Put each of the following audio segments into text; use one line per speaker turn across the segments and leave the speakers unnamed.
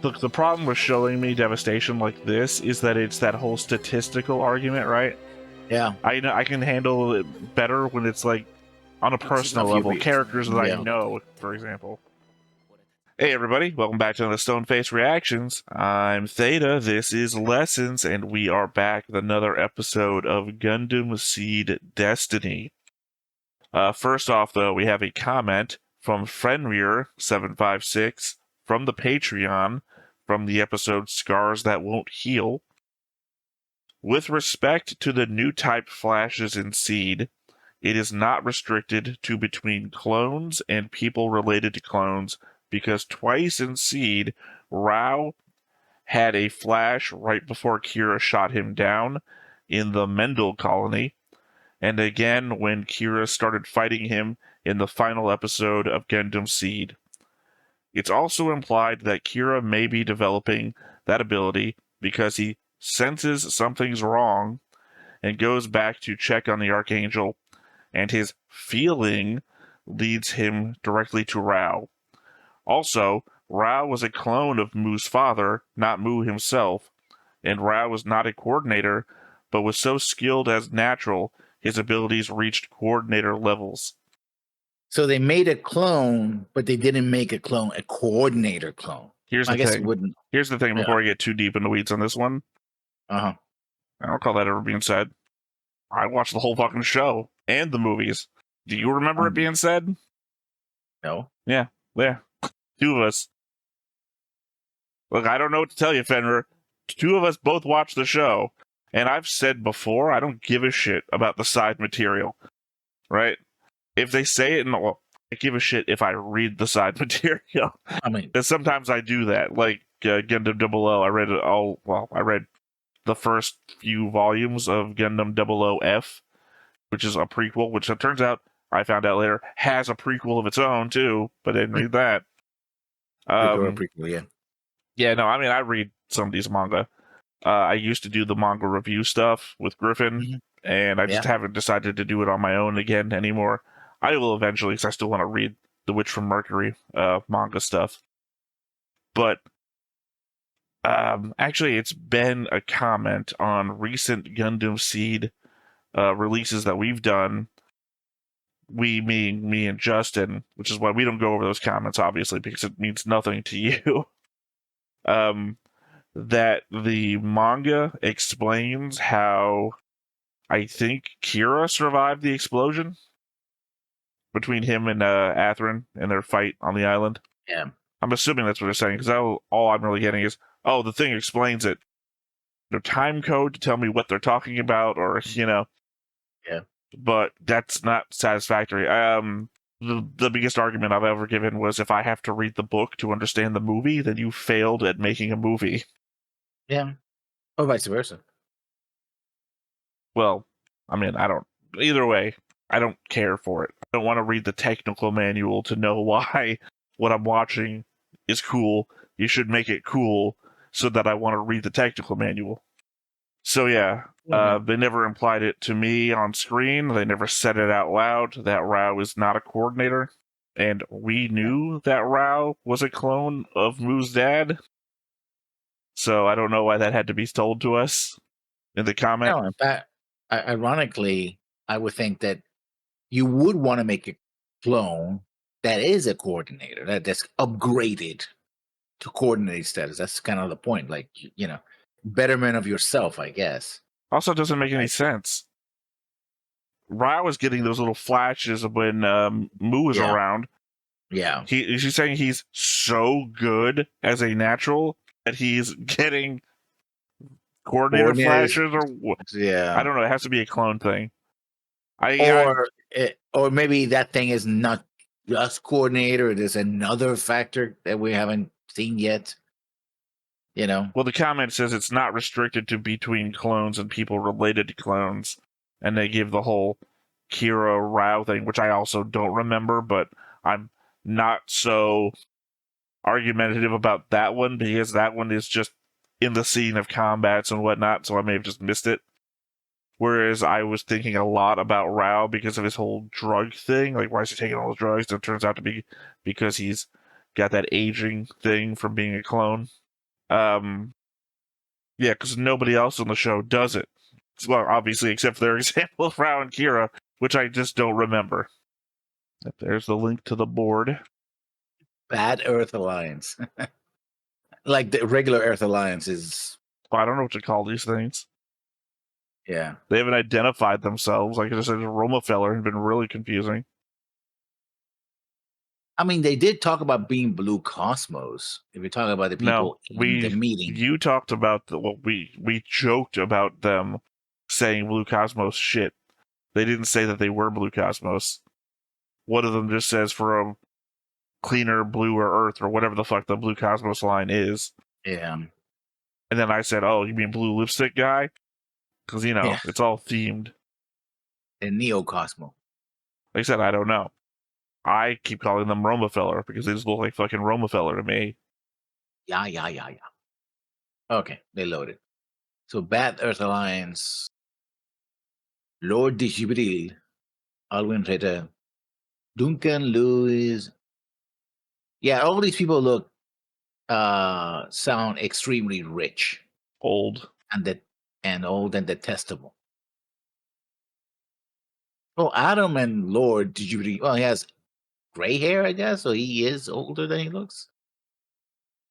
Look, the problem with showing me devastation like this is that it's that whole statistical argument, right?
Yeah.
I know I can handle it better when it's like on a personal level, characters that I know, for example. Hey everybody, welcome back to the Stoneface Reactions. I'm Theta, this is Lessons, and we are back with another episode of Gundam Seed Destiny. First off, though, we have a comment from Fenrir756 from the Patreon from the episode Scars That Won't Heal. With respect to the new type flashes in Seed, it is not restricted to between clones and people related to clones, because twice in Seed, Rao had a flash right before Kira shot him down in the Mendel colony, and again when Kira started fighting him in the final episode of Gundam Seed. It's also implied that Kira may be developing that ability because he senses something's wrong and goes back to check on the Archangel, and his feeling leads him directly to Rao. Also, Rao was a clone of Mu's father, not Mu himself, and Rao was not a coordinator, but was so skilled as natural, his abilities reached coordinator levels.
So they made a clone, but they didn't make a clone, a coordinator clone.
Here's the thing. Here's the thing before I get too deep in the weeds on this one.
I
don't call that ever being said. I watched the whole fucking show and the movies. Do you remember it being said?
No.
Yeah. Two of us. Look, I don't know what to tell you, Fenrir. Two of us both watched the show, and I've said before, I don't give a shit about the side material, right? If they say it, well, I give a shit if I read the side material.
I mean,
and sometimes I do that. Like Gundam 00, I read it all. Well, I read the first few volumes of Gundam 00F, which is a prequel, which it turns out, I found out later, has a prequel of its own too, but I didn't read that.
Prequel, yeah.
Yeah, no, I mean, I read some of these manga. I used to do the manga review stuff with Griffin, and I just haven't decided to do it on my own again anymore. I will eventually, because I still want to read The Witch from Mercury manga stuff. But actually, it's been a comment on recent Gundam Seed releases that we've done. We, me, and Justin, which is why we don't go over those comments, obviously, because it means nothing to you. That the manga explains how I think Kira survived the explosion between him and Atherin in their fight on the island.
Yeah.
I'm assuming that's what they're saying, because all I'm really getting is, oh, the thing explains it. Their time code to tell me what they're talking about, or,
Yeah.
But that's not satisfactory. The biggest argument I've ever given was, if I have to read the book to understand the movie, then you failed at making a movie.
Yeah. Or vice versa.
Well, I mean, either way, I don't care for it. I don't want to read the technical manual to know why what I'm watching is cool. You should make it cool so that I want to read the technical manual. So yeah, they never implied it to me on screen. They never said it out loud that Rao is not a coordinator. And we knew that Rao was a clone of Mu's dad. So I don't know why that had to be told to us in the comment.
No, in fact, ironically, I would think that you would want to make a clone that is a coordinator, that's upgraded to coordinator status. That's kind of the point. Like, betterment of yourself, I guess.
Also, it doesn't make any sense. Rao is getting those little flashes when Mu is around.
Yeah.
She's saying he's so good as a natural that he's getting coordinator flashes, or
yeah.
I don't know. It has to be a clone thing.
Or maybe that thing is not just coordinator. There's another factor that we haven't seen yet.
Well, the comment says it's not restricted to between clones and people related to clones, and they give the whole Kira Rao thing, which I also don't remember, but I'm not so argumentative about that one, because that one is just in the scene of combats and whatnot, so I may have just missed it. Whereas I was thinking a lot about Rao because of his whole drug thing, like, why is he taking all those drugs? And it turns out to be because he's got that aging thing from being a clone. Yeah, because nobody else on the show does it. Well, obviously, except for their example of Rao and Kira, which I just don't remember. There's the link to the board.
Bad Earth Alliance. Like the regular Earth Alliance is.
Well, I don't know what to call these things.
Yeah.
They haven't identified themselves. Like I just said, Romefeller had been really confusing.
I mean, they did talk about being Blue Cosmos. If you're talking about the people in the meeting.
You talked about we joked about them saying Blue Cosmos shit. They didn't say that they were Blue Cosmos. One of them just says for a cleaner, bluer Earth or whatever the fuck the Blue Cosmos line is.
Yeah.
And then I said, "Oh, you mean Blue Lipstick Guy?" Because it's all themed.
And Neo Cosmo.
Like I said, I don't know. I keep calling them Romefeller because they just look like fucking Romefeller to me.
Yeah. Okay, they loaded. So Bad Earth Alliance, Lord de Gibril, Alwyn Ritter, Duncan Lewis. Yeah, all these people look sound extremely rich.
Old.
And old and detestable. Oh, Adam and Lord de Gibril. Well, he has gray hair, I guess, so he is older than he looks.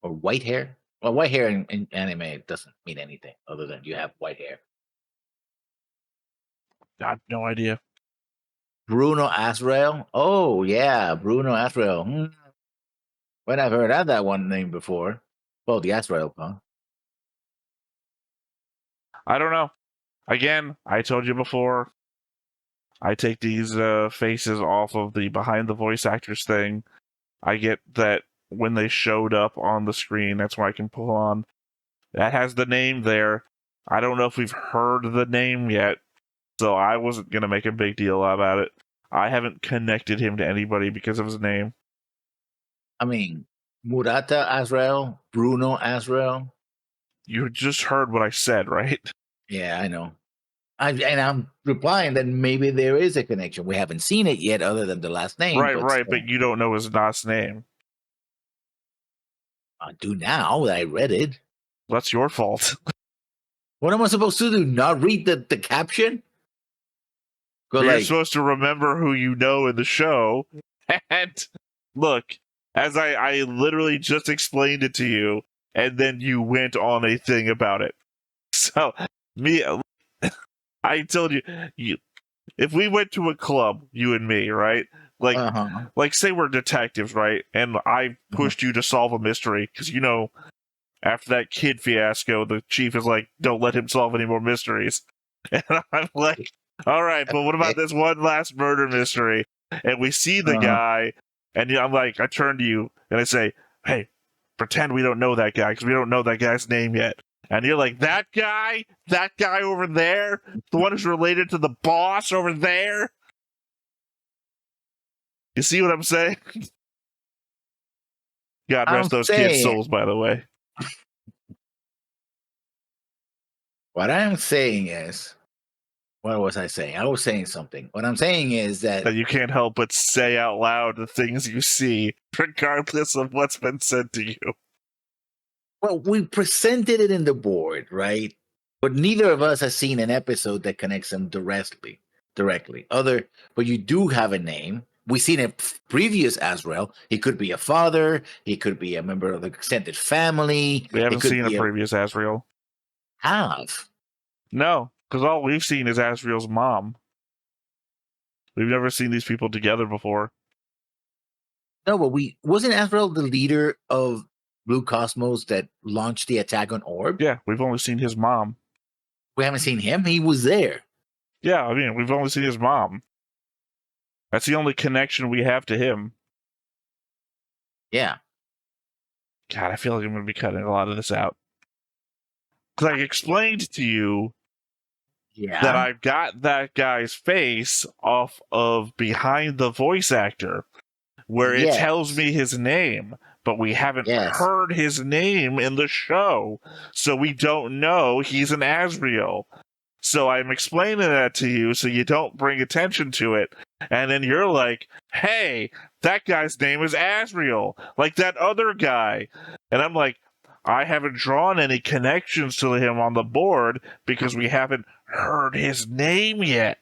Or white hair. Well, white hair in anime doesn't mean anything other than you have white hair.
I have no idea.
Bruno Azrael. Oh, yeah, Bruno Azrael. When I've heard of that one name before. Well, the Azrael, huh?
I don't know. Again, I told you before, I take these faces off of the behind the voice actors thing. I get that when they showed up on the screen, that's why I can pull on. That has the name there. I don't know if we've heard the name yet, so I wasn't going to make a big deal about it. I haven't connected him to anybody because of his name.
I mean, Murata Azrael, Bruno Azrael.
You just heard what I said, right?
Yeah, I know. I'm replying that maybe there is a connection. We haven't seen it yet other than the last name.
Right, but you don't know his last name.
I do now that I read it.
That's your fault.
What am I supposed to do? Not read the caption?
You're supposed to remember who you know in the show. And look, as I literally just explained it to you, and then you went on a thing about it. So, I told you, if we went to a club, you and me, right? Like say we're detectives, right? And I pushed you to solve a mystery, because after that kid fiasco, the chief is like, don't let him solve any more mysteries. And I'm like, all right, but what about this one last murder mystery? And we see the guy, and I'm like, I turn to you, and I say, hey, pretend we don't know that guy, because we don't know that guy's name yet. And you're like, that guy over there? The one who's related to the boss over there? You see what I'm saying? God rest those kids' souls, by the way.
What I'm saying is, what was I saying? I was saying something. What I'm saying is that
you can't help but say out loud the things you see, regardless of what's been said to you.
Well, we presented it in the board, right? But neither of us has seen an episode that connects them directly. But you do have a name. We've seen a previous Azrael. He could be a father. He could be a member of the extended family.
We haven't seen a previous Azrael.
Have?
No, because all we've seen is Azrael's mom. We've never seen these people together before.
No, but wasn't Azrael the leader of Blue Cosmos that launched the attack on Orb?
Yeah, we've only seen his mom.
We haven't seen him? He was there.
Yeah, I mean, we've only seen his mom. That's the only connection we have to him.
Yeah.
God, I feel like I'm going to be cutting a lot of this out. Because I explained to you that I've got that guy's face off of behind the voice actor, where it tells me his name, but we haven't heard his name in the show, so we don't know he's an Azrael. So I'm explaining that to you so you don't bring attention to it. And then you're like, hey, that guy's name is Azrael, like that other guy. And I'm like, I haven't drawn any connections to him on the board because we haven't heard his name yet.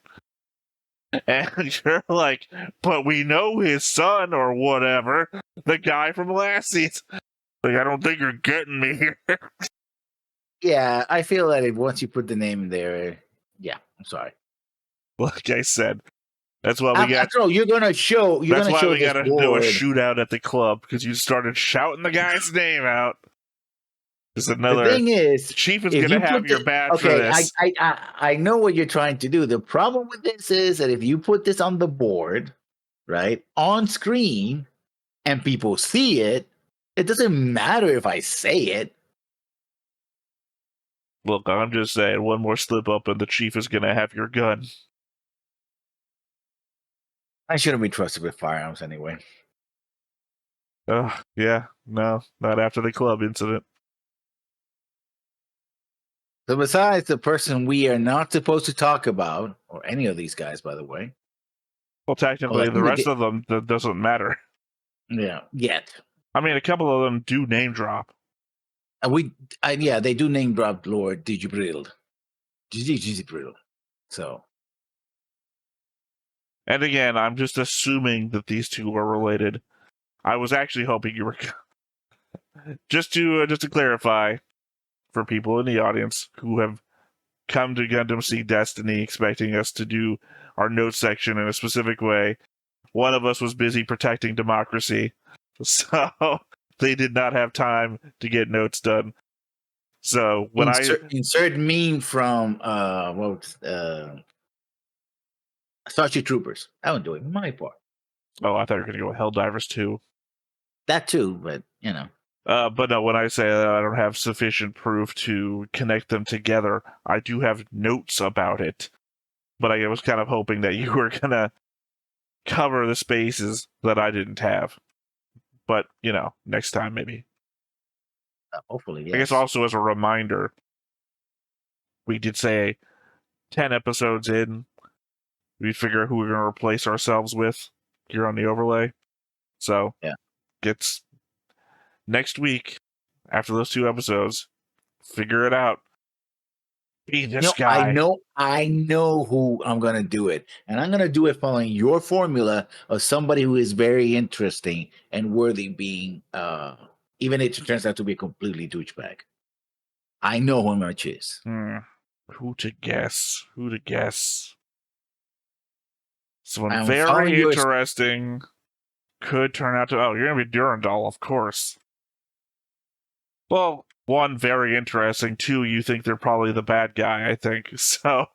And you're like, but we know his son or whatever, the guy from last season. Like, I don't think you're getting me here.
Yeah, I feel that if once you put the name there, yeah, I'm sorry.
Like I said, that's why we got.
After all, you're gonna show.
That's why we
got
to do a shootout at the club because you started shouting the guy's name out. There's another.
The thing is,
Chief is gonna have your badge for
okay,
this.
I know what you're trying to do. The problem with this is that if you put this on the board, right, on screen, and people see it, it doesn't matter if I say it.
Look, I'm just saying, one more slip up and the Chief is gonna have your gun.
I shouldn't be trusted with firearms anyway.
Yeah, no, not after the club incident.
So besides the person we are not supposed to talk about, or any of these guys, by the way.
Well, technically, the rest of them, that doesn't matter.
Yeah, yet.
I mean, a couple of them do name drop.
Yeah, they do name drop Lord Digibril. So.
And again, I'm just assuming that these two are related. I was actually hoping you were just to clarify for people in the audience who have come to Gundam Seed Destiny expecting us to do our notes section in a specific way. One of us was busy protecting democracy, so they did not have time to get notes done. So when
insert meme from Starship Troopers. I was doing my part.
Oh, I thought you were going to go with Helldivers 2.
That too, but you know.
But no, when I say that I don't have sufficient proof to connect them together, I do have notes about it. But I was kind of hoping that you were going to cover the spaces that I didn't have. But, you know, next time maybe.
Hopefully, yes.
I guess also as a reminder, we did say 10 episodes in, we figure who we're going to replace ourselves with here on the overlay. So,
yeah,
it's next week, after those 2 episodes, figure it out. Be this guy.
I know who I'm going to do it. And I'm going to do it following your formula of somebody who is very interesting and worthy being, even if it turns out to be a completely douchebag. I know who I'm going to choose.
Who to guess? Someone very interesting could turn out to... Oh, you're going to be Durandal, of course. Well, 1, very interesting. 2, you think they're probably the bad guy, I think. So,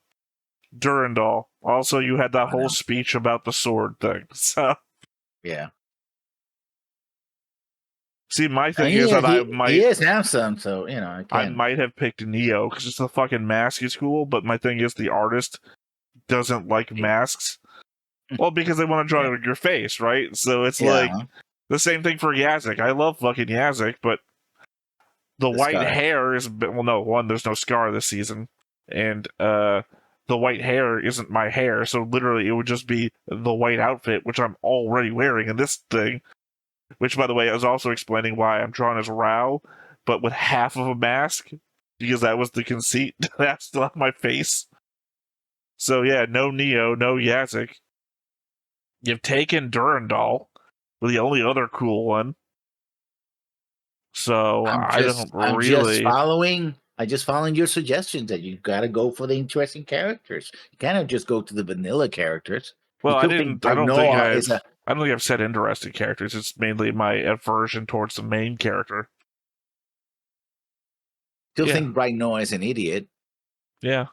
Durandal. Also, you had that whole speech about the sword thing. So,
yeah.
See, my thing is that I might...
He is handsome, so, you know,
I might have picked Neo, because just the fucking mask is cool, but my thing is the artist doesn't like masks. Well, because they want to draw your face, right? So it's like the same thing for Yazik. I love fucking Yazik, but the white hair is... Well, no, 1, there's no Scar this season. And the white hair isn't my hair, so literally it would just be the white outfit, which I'm already wearing in this thing. Which, by the way, is also explaining why I'm drawn as Rao, but with half of a mask, because that was the conceit that I still have my face. So yeah, no Neo, no Yazik. You've taken Durandal, the only other cool one. So I just
following your suggestions that you got to go for the interesting characters. You can't just go to the vanilla characters.
Well, I don't think I've said interesting characters. It's mainly my aversion towards the main character.
Still think Bright Noah is an idiot.
Yeah.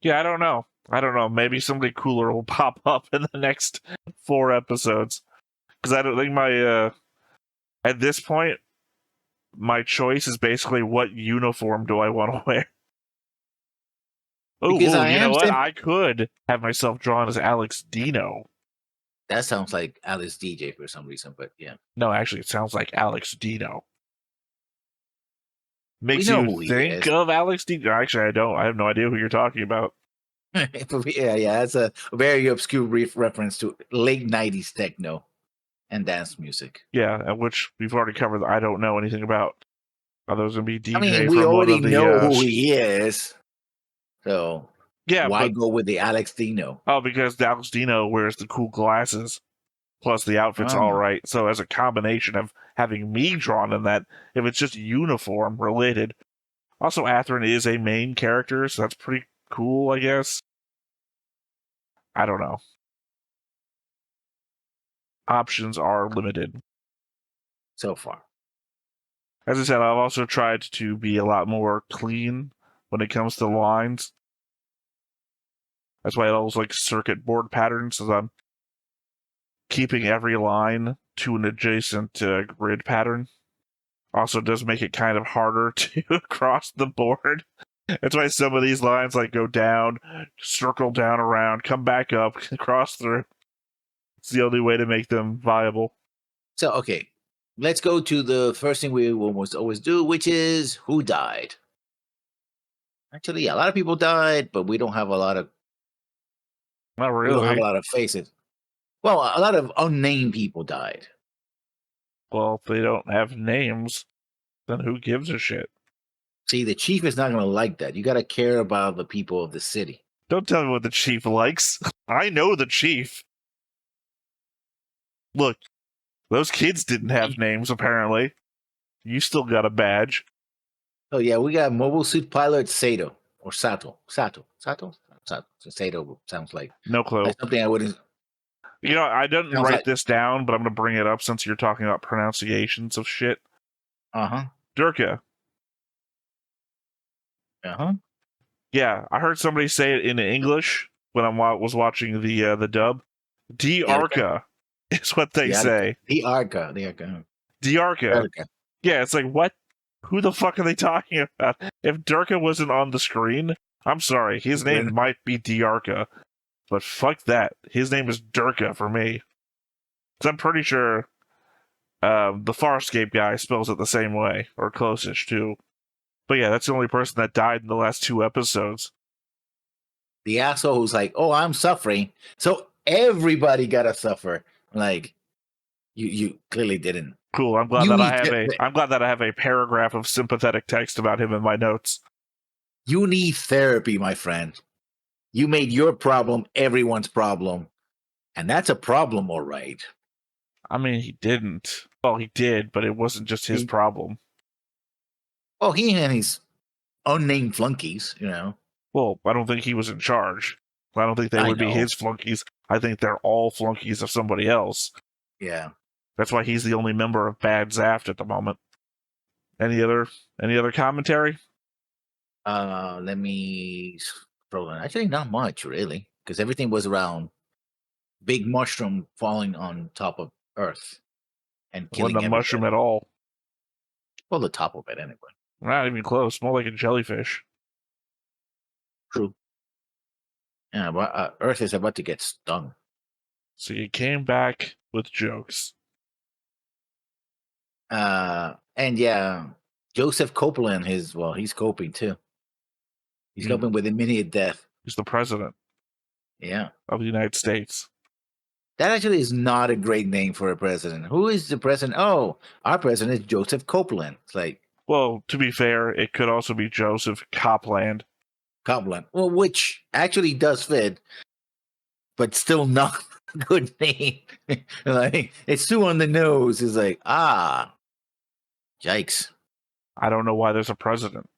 Yeah, I don't know. Maybe somebody cooler will pop up in the next 4 episodes. Because I don't think at this point, my choice is basically what uniform do I want to wear. Oh, you know what? I could have myself drawn as Alex Dino.
That sounds like Alex DJ for some reason, but yeah.
No, actually, it sounds like Alex Dino. Makes you think of Alex Dino. Actually, I don't. I have no idea who you're talking about.
Yeah, that's a very obscure reference to late 90s techno. and dance music.
Yeah, which we've already covered. I don't know anything about. Are those going to be DJ
I mean, we
from one
already
of the?
know who he is, so
yeah,
why
but
go with the Alex Dino?
because Alex Dino wears the cool glasses, plus the outfit's all right. So as a combination of having me drawn in that, if it's just uniform related. Also, Atherin is a main character, so that's pretty cool, I guess. I don't know. Options are limited.
So far.
As I said, I've also tried to be a lot more clean when it comes to lines. That's why I always like circuit board patterns, so I'm keeping every line to an adjacent grid pattern. Also does make it kind of harder to cross the board. That's why some of these lines like go down, circle down around, come back up, cross through. It's the only way to make them viable.
So, okay, let's go to the first thing we almost always do, which is who died. Actually, a lot of people died, but we don't have a lot of.
Not really.
We don't have a lot of faces. Well, a lot of unnamed people died.
Well, if they don't have names, then who gives a shit?
See, the chief is not going to like that. You got to care about the people of the city.
Don't tell me what the chief likes. I know the chief. Look, those kids didn't have names, apparently. You still got a badge.
Oh, yeah, we got Mobile Suit Pilot Sato. Or Sato. Sato. Sato sounds like.
No clue.
Like something I wouldn't.
You know, I didn't write this down, but I'm going to bring it up since you're talking about pronunciations of shit.
Uh-huh.
Durka.
Uh-huh.
Yeah, I heard somebody say it in English when I was watching the dub. Diarca is what they say.
Diarca.
Yeah, it's like, what? Who the fuck are they talking about? If Durka wasn't on the screen, I'm sorry, his name might be Diarca, but fuck that. His name is Durka for me. Because I'm pretty sure the Farscape guy spells it the same way, or closest to. But yeah, that's the only person that died in the last 2 episodes.
The asshole who's like, oh, I'm suffering, so everybody gotta suffer. Like, you clearly didn't.
Cool. I'm glad that I have a paragraph of sympathetic text about him in my notes.
You need therapy, my friend. You made your problem everyone's problem, and that's a problem, all right.
I mean, he didn't. Well, he did, but it wasn't just his problem.
Well, he and his unnamed flunkies, you know.
Well, I don't think he was in charge. I don't think they would be his flunkies. I think they're all flunkies of somebody else.
Yeah.
That's why he's the only member of Bad Zaft at the moment. Any other commentary?
Let me scroll on. Actually, not much, really, because everything was around big mushroom falling on top of Earth and killing
wasn't a mushroom at all.
Well, the top of it, anyway.
Not even close. More like a jellyfish.
True. Yeah, but Earth is about to get stung.
So you came back with jokes.
And yeah, Joseph Copeland, he's coping too. He's coping with immediate death.
He's the president.
Yeah.
Of the United States.
That actually is not a great name for a president. Who is the president? Oh, our president is Joseph Copeland. It's like,
well, to be fair, it could also be Joseph Copland.
Copland. Well, which actually does fit, but still not a good name. Like, it's too on the nose. It's like, yikes.
I don't know why there's a president.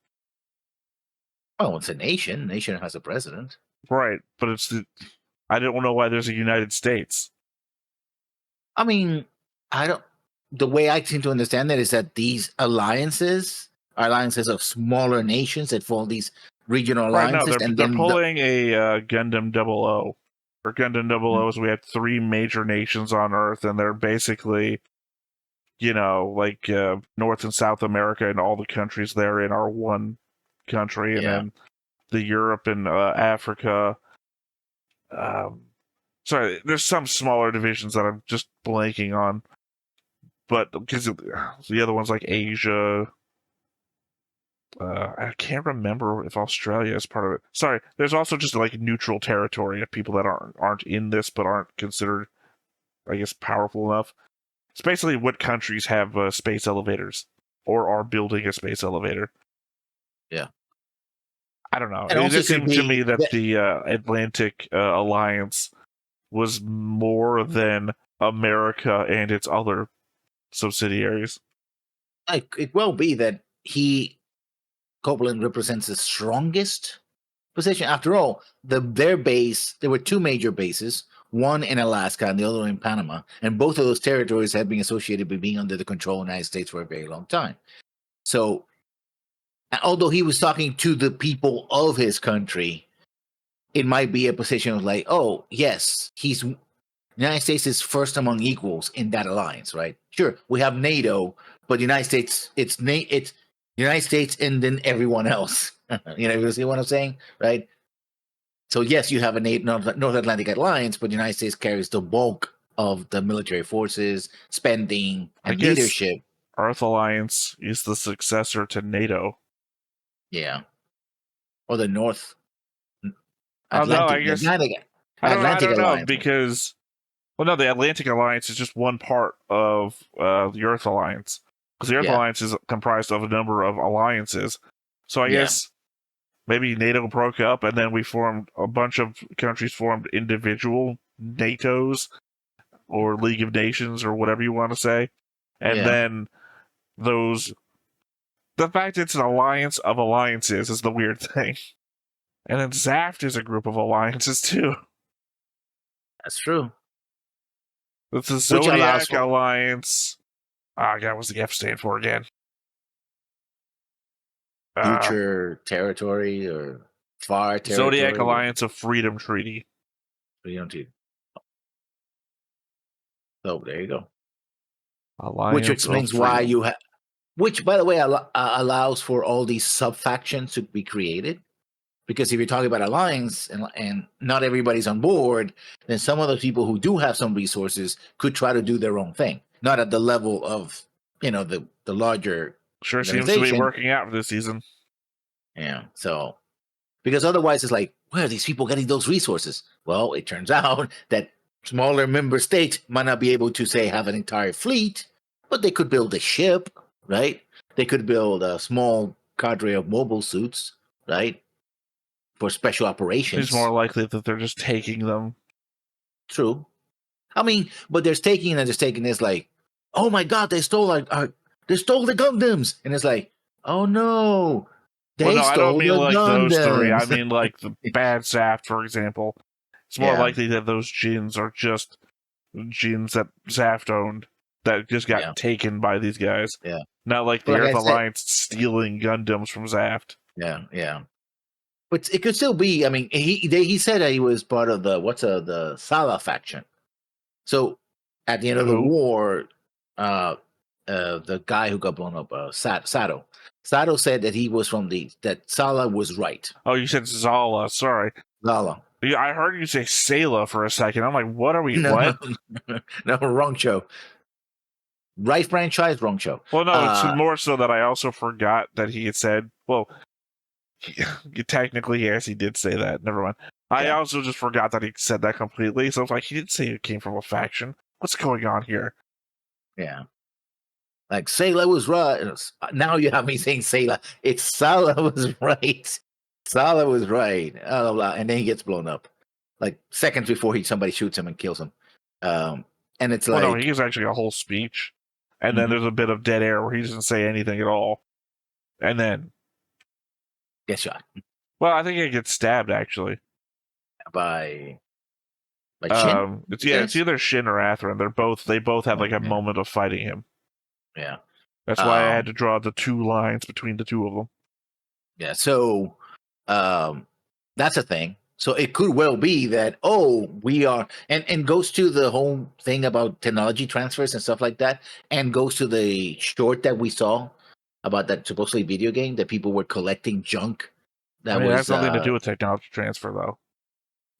Oh, it's a nation. Nation has a president.
Right, but I don't know why there's a United States.
I mean, the way I seem to understand it is that these alliances are alliances of smaller nations that form these regional alliances.
Right, no, they're pulling a Gundam 00. For Gundam 00, we had 3 major nations on Earth, and they're basically, like North and South America, and all the countries therein are one country, and then the Europe and Africa. Sorry, there's some smaller divisions that I'm just blanking on, but because the other ones like Asia, I can't remember if Australia is part of it. Sorry, there's also just like neutral territory of people that aren't in this but aren't considered, I guess, powerful enough. It's basically what countries have space elevators or are building a space elevator.
Yeah.
I don't know.
And
It
also
just
could
seemed to
be
me that the Atlantic Alliance was more than America and its other subsidiaries.
it will be that Copeland represents the strongest position. After all, their base, there were two major bases, one in Alaska and the other in Panama, and both of those territories have been associated with being under the control of the United States for a very long time. So, although he was talking to the people of his country, it might be a position of like, oh, yes, the United States is first among equals in that alliance, right? Sure, we have NATO, but the United States, it's United States and then everyone else. You see what I'm saying, right? So yes, you have a North Atlantic alliance, but the United States carries the bulk of the military forces, spending, and leadership.
Earth Alliance is the successor to NATO.
Yeah, or the North
Atlantic. I don't know,
alliance.
because the Atlantic Alliance is just one part of the Earth Alliance, because the Earth Alliance is comprised of a number of alliances. So I guess maybe NATO broke up, and then a bunch of countries formed individual NATOs, or League of Nations, or whatever you want to say. And then the fact it's an alliance of alliances is the weird thing. And then zaft is a group of alliances, too.
That's true.
It's the Zodiac Alliance. God, what's the F stand for again?
Future territory or far territory.
Zodiac Alliance of Freedom Treaty.
Freedom Treaty. So there you go.
Alliance
which explains why you have, which by the way allows for all these sub factions to be created. Because if you're talking about alliance and not everybody's on board, then some of the people who do have some resources could try to do their own thing, not at the level of the larger.
Sure seems to be working out for this season.
Yeah, so because otherwise it's like, where are these people getting those resources? Well, it turns out that smaller member states might not be able to say have an entire fleet, but they could build a ship, right? They could build a small cadre of mobile suits, right? For special operations.
It's more likely that they're just taking them.
True. I mean, but there's taking this like, oh my god, they stole they stole the Gundams, and it's like, oh no,
I don't mean like
Gundams.
Those three. I mean like the bad zaft, for example. It's more likely that those Jins are just Jins that zaft owned that just got taken by these guys.
Yeah.
Not like the Earth Alliance stealing Gundams from zaft.
Yeah. But it could still be. I mean, he said that he was part of the Sala faction. So at the end of the war, the guy who got blown up, Sato said that he was that Sala was right.
Oh, you said Zala. Sorry,
Zala.
Yeah, I heard you say Sela for a second. I'm like, what are we?
No, wrong show. Right franchise, wrong show.
Well, no, it's more so that I also forgot that he had said. Well, technically, yes, he did say that. Never mind. I also just forgot that he said that completely. So it's like, he didn't say it came from a faction. What's going on here?
Yeah. Like, Sela was right. Now you have me saying Sela. It's Sala was right. Sala was right. Blah, blah, and then he gets blown up. Like, seconds before somebody shoots him and kills him. And it's like...
no, he gives actually a whole speech. And then there's a bit of dead air where he doesn't say anything at all. And then...
gets shot.
Well, I think he gets stabbed, actually.
By Shin?
It's either Shin or Atherin. They both have like a moment of fighting him.
Yeah.
That's why I had to draw the two lines between the two of them.
Yeah, so that's a thing. So it could well be that, we are, and goes to the whole thing about technology transfers and stuff like that, and goes to the short that we saw about that supposedly video game that people were collecting junk.
That has nothing to do with technology transfer, though.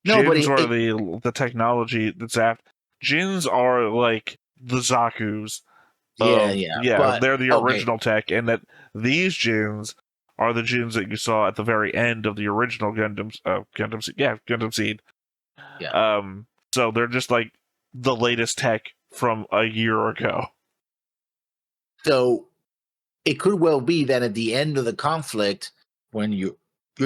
No,
Jins
but
are the technology that's after. Jins are like the Zaku's.
But,
they're the original tech, and that these Jins are the Jins that you saw at the very end of the original Gundam seed.
Yeah.
So they're just like the latest tech from a year ago.
So it could well be that at the end of the conflict, when you're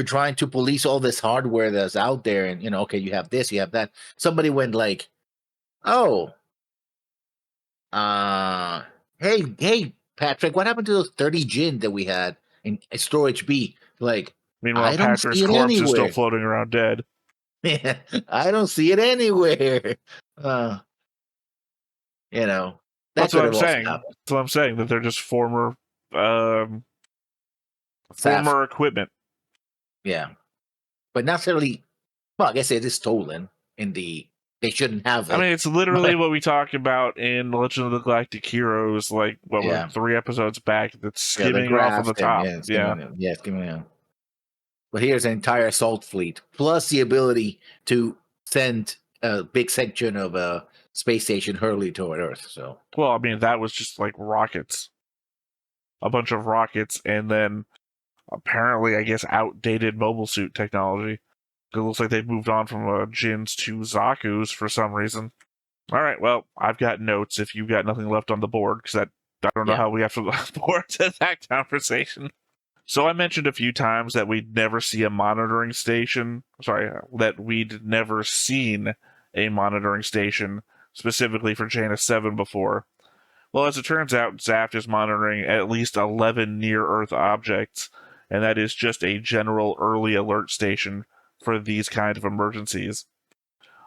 trying to police all this hardware that's out there, and okay, you have this, you have that. Somebody went like, "Oh, hey, Patrick, what happened to those 30 gin that we had in storage B?" Like,
Meanwhile,
I don't
Patrick's
see it
corpse is still
anywhere.
floating around dead.
Yeah, I don't see it anywhere. That
That's
could
what I'm
have also
saying.
happened.
That's what I'm saying. That they're just former
Zaft.
equipment.
Yeah, but not necessarily. Well, I guess it is stolen they shouldn't have it.
I mean, it's literally what we talked about in Legend of the Galactic Heroes, like, what was it, 3 episodes back, that's skimming off of the top.
Yeah, skimming him. But here's an entire assault fleet, plus the ability to send a big section of a space station hurley toward Earth. So,
well, I mean, that was just like rockets. A bunch of rockets, and then apparently, I guess, outdated mobile suit technology. It looks like they've moved on from Jins to Zaku's for some reason. All right, well, I've got notes if you've got nothing left on the board, because I don't know how we have to board to that conversation. So I mentioned a few times that we'd never see a monitoring station. Sorry, that we'd never seen a monitoring station specifically for Janus 7 before. Well, as it turns out, Zaft is monitoring at least 11 near-Earth objects, and that is just a general early alert station for these kind of emergencies.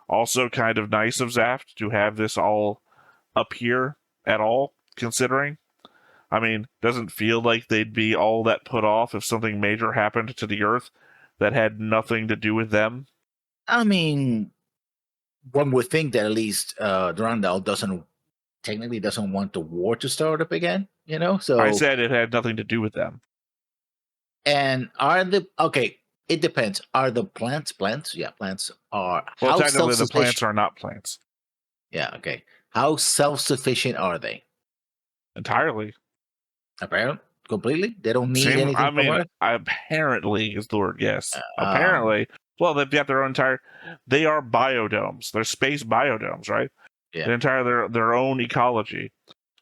Also kind of nice of Zaft to have this all up here at all, considering. I mean, doesn't feel like they'd be all that put off if something major happened to the Earth that had nothing to do with them.
I mean, one would think that at least Durandal technically doesn't want the war to start up again, So
I said it had nothing to do with them.
And it depends. Are the plants? Yeah, plants are.
Well, technically, the plants are not plants.
Yeah, okay. How self-sufficient are they?
Entirely.
Apparently, completely. They don't need anything.
I mean, apparently is the word. Yes, apparently. Well, they've got their own entire. They are biodomes. They're space biodomes, right?
Yeah.
They're entirely their own ecology.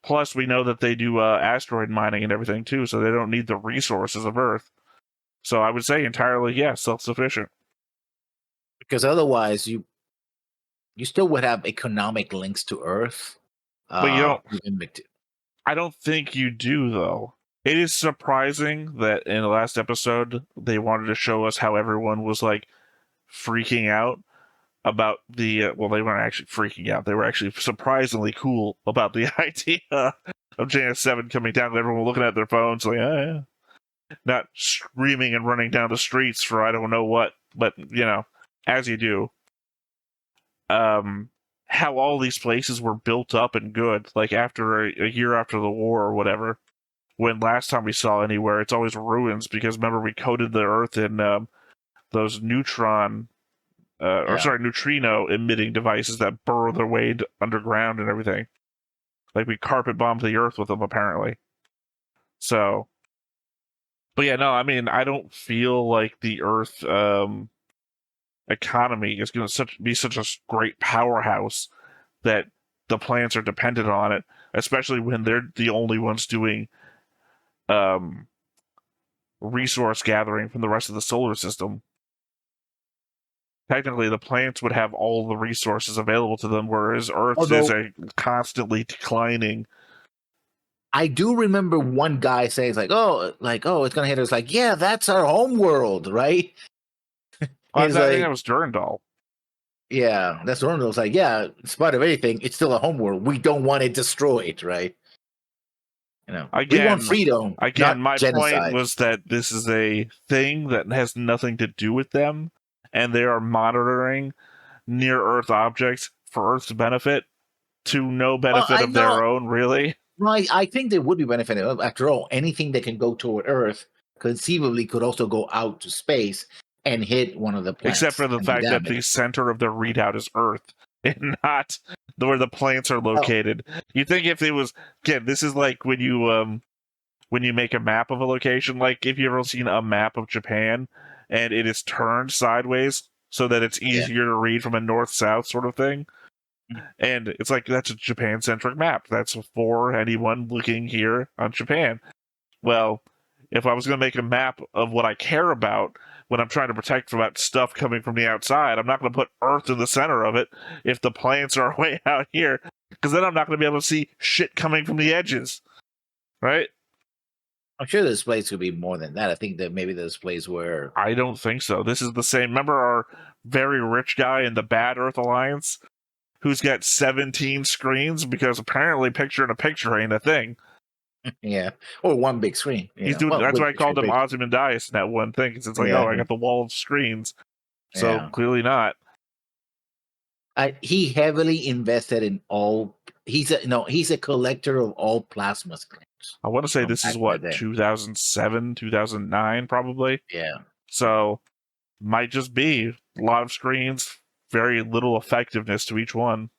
Plus, we know that they do asteroid mining and everything too, so they don't need the resources of Earth. So I would say entirely, yes, self-sufficient.
Because otherwise, you still would have economic links to Earth.
But you don't. I don't think you do, though. It is surprising that in the last episode, they wanted to show us how everyone was, like, freaking out about the... well, they weren't actually freaking out. They were actually surprisingly cool about the idea of Janus 7 coming down. Everyone looking at their phones like, oh, yeah. Not screaming and running down the streets for I don't know what, but, as you do. How all these places were built up and good, like after a year after the war or whatever. When last time we saw anywhere, it's always ruins, because remember we coated the Earth in those neutrino emitting devices that burrow their way underground and everything. Like we carpet bombed the Earth with them, apparently. So... But yeah, no, I mean, I don't feel like the Earth economy is going to be such a great powerhouse that the plants are dependent on it, especially when they're the only ones doing resource gathering from the rest of the solar system. Technically, the plants would have all the resources available to them, whereas Earth is a constantly declining...
I do remember one guy saying, oh, it's going to hit us. Like, yeah, that's our home world, right?
I think that was Durandal.
Yeah, that's Durandal's like, yeah, in spite of anything, it's still a home world. We don't want it destroyed, right?
Again,
we want freedom.
Again, my
genocide.
point was that this is a thing that has nothing to do with them, and they are monitoring near-Earth objects for Earth's benefit to no benefit of their own, really.
Right, I think they would be benefited. After all, anything that can go toward Earth conceivably could also go out to space and hit one of the planets.
Except for the fact that the center of their readout is Earth and not where the plants are located. You think if it was... Again, this is like when you make a map of a location. Like, if you've ever seen a map of Japan and it is turned sideways so that it's easier to read from a north-south sort of thing. And it's like, that's a Japan-centric map. That's for anyone looking here on Japan. Well, if I was going to make a map of what I care about when I'm trying to protect from that stuff coming from the outside, I'm not going to put Earth in the center of it if the plants are way out here, because then I'm not going to be able to see shit coming from the edges, right?
I'm sure the displays could be more than that. I think that maybe the displays were...
I don't think so. This is the same. Remember our very rich guy in the Bad Earth Alliance who's got 17 screens? Because apparently picture-in-a-picture ain't a thing.
Yeah, or one big screen.
He's doing. That's why I called him Ozymandias in that one thing. Because it's like, oh, I got the wall of screens. So clearly not.
He heavily invested in all. He's a collector of all plasma screens.
I want to say this is what, 2007, 2009, probably.
Yeah.
So might just be a lot of screens, very little effectiveness to each one.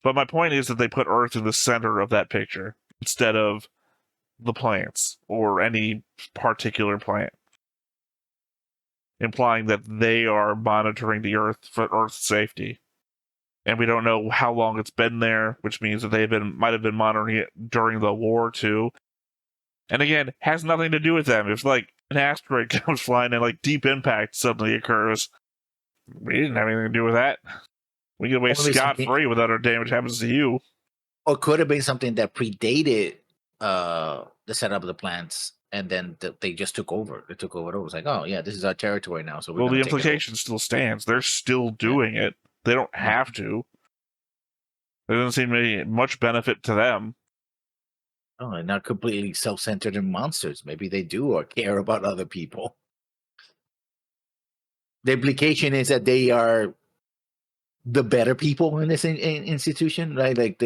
But my point is that they put Earth in the center of that picture instead of the plants or any particular plant, implying that they are monitoring the Earth for Earth's safety. And we don't know how long it's been there, which means that they might have been monitoring it during the war too. And again, has nothing to do with them. If like an asteroid comes flying and like deep impact suddenly occurs, we didn't have anything to do with that. We get away scot-free without our damage happens to you.
Or could have been something that predated the setup of the plants, and then they just took over. They took over. It was like, oh yeah, this is our territory now. So
the implication still stands. They're still doing it. They don't have to. There doesn't seem to be much benefit to them.
Oh, and not completely self-centered and monsters. Maybe they do or care about other people. The implication is that they are the better people in this institution, right? Like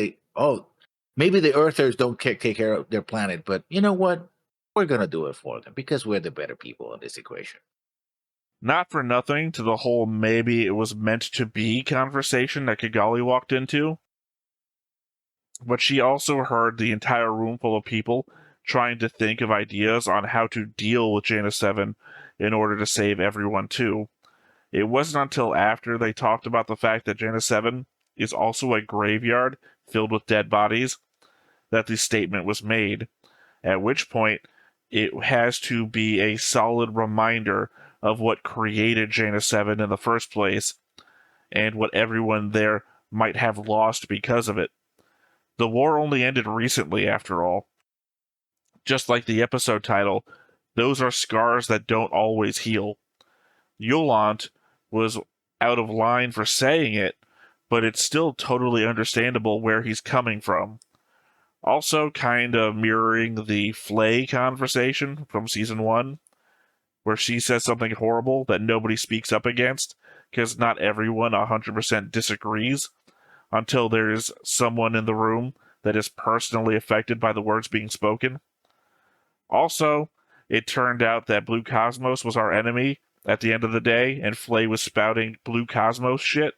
maybe the Earthers don't take care of their planet, but you know what? We're gonna do it for them because we're the better people in this equation.
Not for nothing to the whole maybe it was meant to be conversation that Kigali walked into, but she also heard the entire room full of people trying to think of ideas on how to deal with Jaina 7 in order to save everyone too. It wasn't until after they talked about the fact that Jaina 7 is also a graveyard filled with dead bodies that the statement was made, at which point it has to be a solid reminder of what created Jaina 7 in the first place and what everyone there might have lost because of it. The war only ended recently, after all. Just like the episode title, those are scars that don't always heal. Yolant was out of line for saying it, but it's still totally understandable where he's coming from. Also kind of mirroring the Flay conversation from season 1, where she says something horrible that nobody speaks up against, because not everyone 100% disagrees, until there's someone in the room that is personally affected by the words being spoken. Also, it turned out that Blue Cosmos was our enemy at the end of the day, and Flay was spouting Blue Cosmos shit.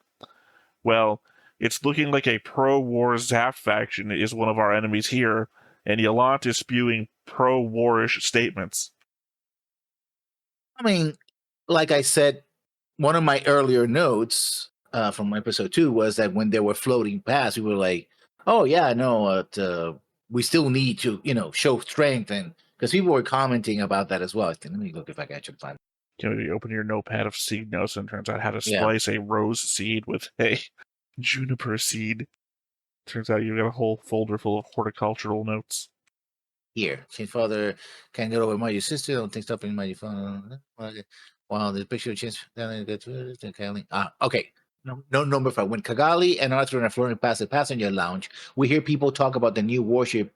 Well, it's looking like a pro-war zaft faction is one of our enemies here, and Yolant is spewing pro-warish statements.
I mean, like I said, one of my earlier notes from episode 2 was that when they were floating past, we were like, oh yeah, no, we still need to, show strength, and because people were commenting about that as well. Let me look if I can actually find.
You open your notepad of seed notes and it turns out how to splice a rose seed with a juniper seed. Turns out you've got a whole folder full of horticultural notes.
Here, since father can't get over my sister, don't think stuff in my phone. Wow, the picture change. Okay. No number 5. When Kigali and Arthur are floating past the passenger lounge, we hear people talk about the new warship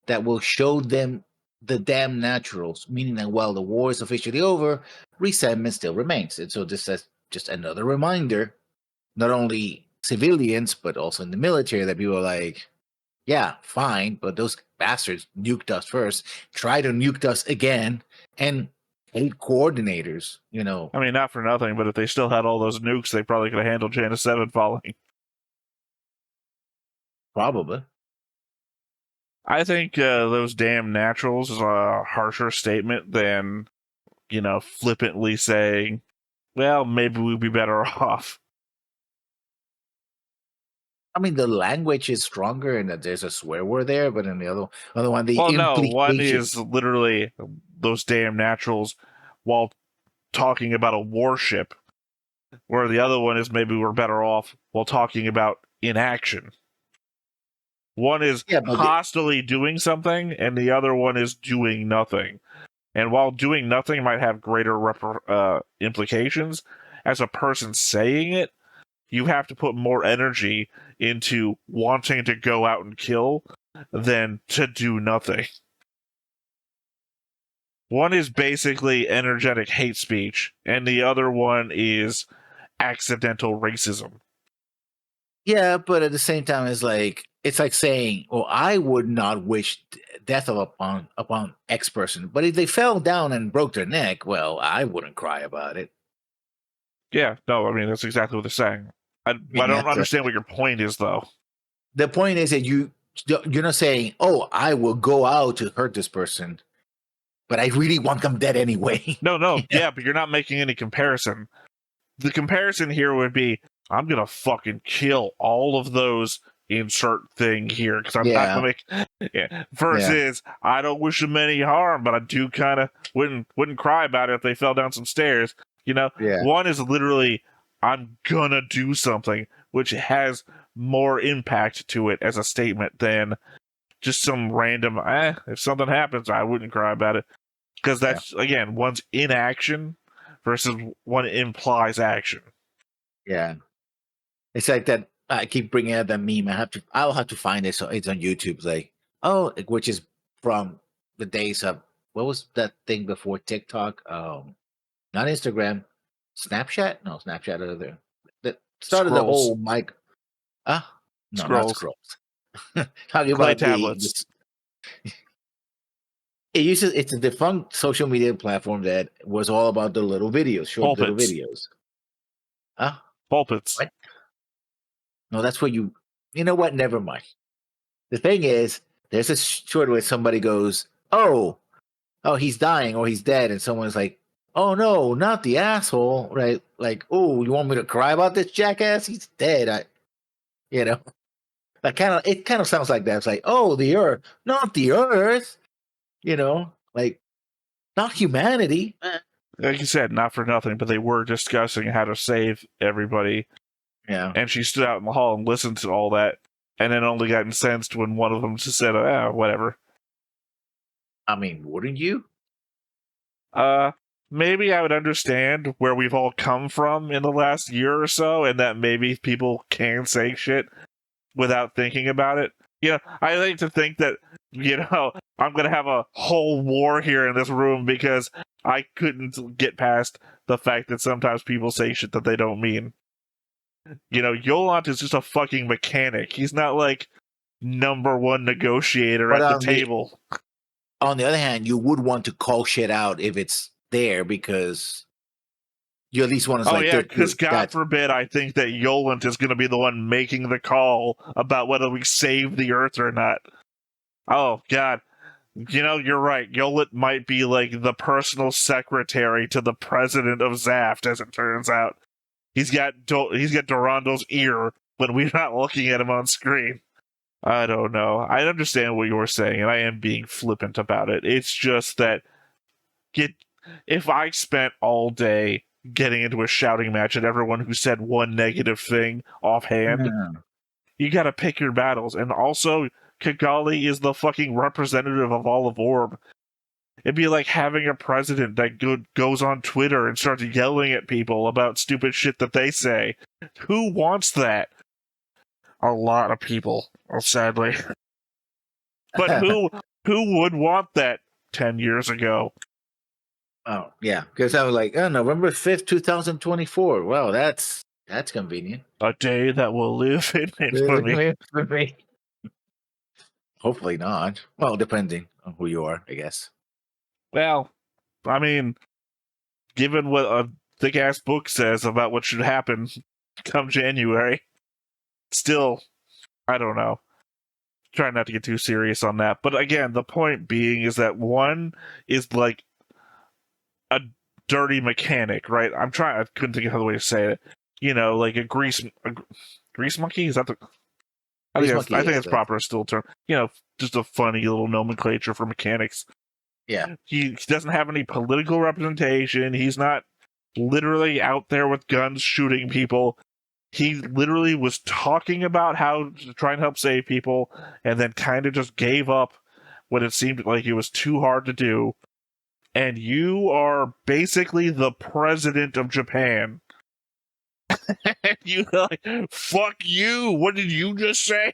that will show them the damn naturals, meaning that while the war is officially over, resentment still remains. And so this is just another reminder, not only civilians, but also in the military, that people are like, yeah, fine, but those bastards nuked us first, try to nuke us again, and 8 coordinators,
I mean, not for nothing, but if they still had all those nukes, they probably could have handled Jaina 7 falling.
Probably.
I think those damn naturals is a harsher statement than, flippantly saying, well, maybe we'd be better off.
I mean, the language is stronger and that there's a swear word there, but in the other one, the
Well, no, one
implication.
is literally those damn naturals while talking about a warship, where the other one is maybe we're better off while talking about inaction. One is hostily doing something, and the other one is doing nothing. And while doing nothing might have greater implications, as a person saying it, you have to put more energy into wanting to go out and kill than to do nothing. One is basically energetic hate speech, and the other one is accidental racism.
Yeah, but at the same time, it's like saying, "Well, I would not wish death upon X person, but if they fell down and broke their neck, well, I wouldn't cry about it."
Yeah, no, I mean that's exactly what they're saying. I don't understand what your point is, though.
The point is that you're not saying, "Oh, I will go out to hurt this person, but I really want them dead anyway."
No, yeah, but you're not making any comparison. The comparison here would be, I'm gonna fucking kill all of those insert thing here because I'm not gonna make. Yeah. Versus, I don't wish them any harm, but I do kind of wouldn't cry about it if they fell down some stairs. You know, one is literally, I'm gonna do something, which has more impact to it as a statement than just some random. If something happens, I wouldn't cry about it because that's again, one's inaction versus one implies action.
Yeah, it's like that. I keep bringing up that meme. I'll have to find it. So it's on YouTube. Like, which is from the days of what was that thing before TikTok? Not Instagram, Snapchat. No, Snapchat other that started the whole mic. No, not scrolls. Talking about
tablets.
It's a defunct social media platform that was all about the little videos, short little videos.
Pulpits.
What? No, that's where you know what? Never mind. The thing is, there's a short where somebody goes, oh, he's dying or he's dead. And someone's like, oh, no, not the asshole. Right? Like, oh, you want me to cry about this jackass? He's dead. It kind of sounds like that. It's like, oh, the earth, not the earth. Like, not humanity.
Like you said, not for nothing, but they were discussing how to save everybody.
Yeah.
And she stood out in the hall and listened to all that, and then only got incensed when one of them just said, whatever.
I mean, wouldn't you?
Maybe I would understand where we've all come from in the last year or so, and that maybe people can say shit without thinking about it. I like to think that, I'm going to have a whole war here in this room because I couldn't get past the fact that sometimes people say shit that they don't mean. Yolant is just a fucking mechanic. He's not like number one negotiator at the table.
On the other hand, you would want to call shit out if it's there because you at least want to
because God forbid I think that Yolant is going to be the one making the call about whether we save the Earth or not. Oh, God. You're right. Yolant might be like the personal secretary to the president of Zaft, as it turns out. He's got Dorando's ear when we're not looking at him on screen. I don't know. I understand what you're saying, and I am being flippant about it. It's just that if I spent all day getting into a shouting match at everyone who said one negative thing offhand, you gotta pick your battles. And also, Kigali is the fucking representative of all of Orb. It'd be like having a president that goes on Twitter and starts yelling at people about stupid shit that they say. Who wants that? A lot of people, sadly. But who would want that 10 years ago?
Oh, yeah. Because I was like, November 5th, 2024. Well, that's convenient.
A day that will live in infamy.
Hopefully not. Well, depending on who you are, I guess.
Well, I mean, given what a thick-ass book says about what should happen come January, still, I don't know. Try not to get too serious on that. But again, the point being is that one is like a dirty mechanic, right? I couldn't think of another way to say it. Like a grease monkey? Is that the... I
He's
think
monkey.
I think it's proper still term. Just a funny little nomenclature for mechanics.
Yeah.
He doesn't have any political representation. He's not literally out there with guns shooting people. He literally was talking about how to try and help save people, and then kind of just gave up when it seemed like it was too hard to do. And you are basically the president of Japan. You like, fuck you. What did you just say?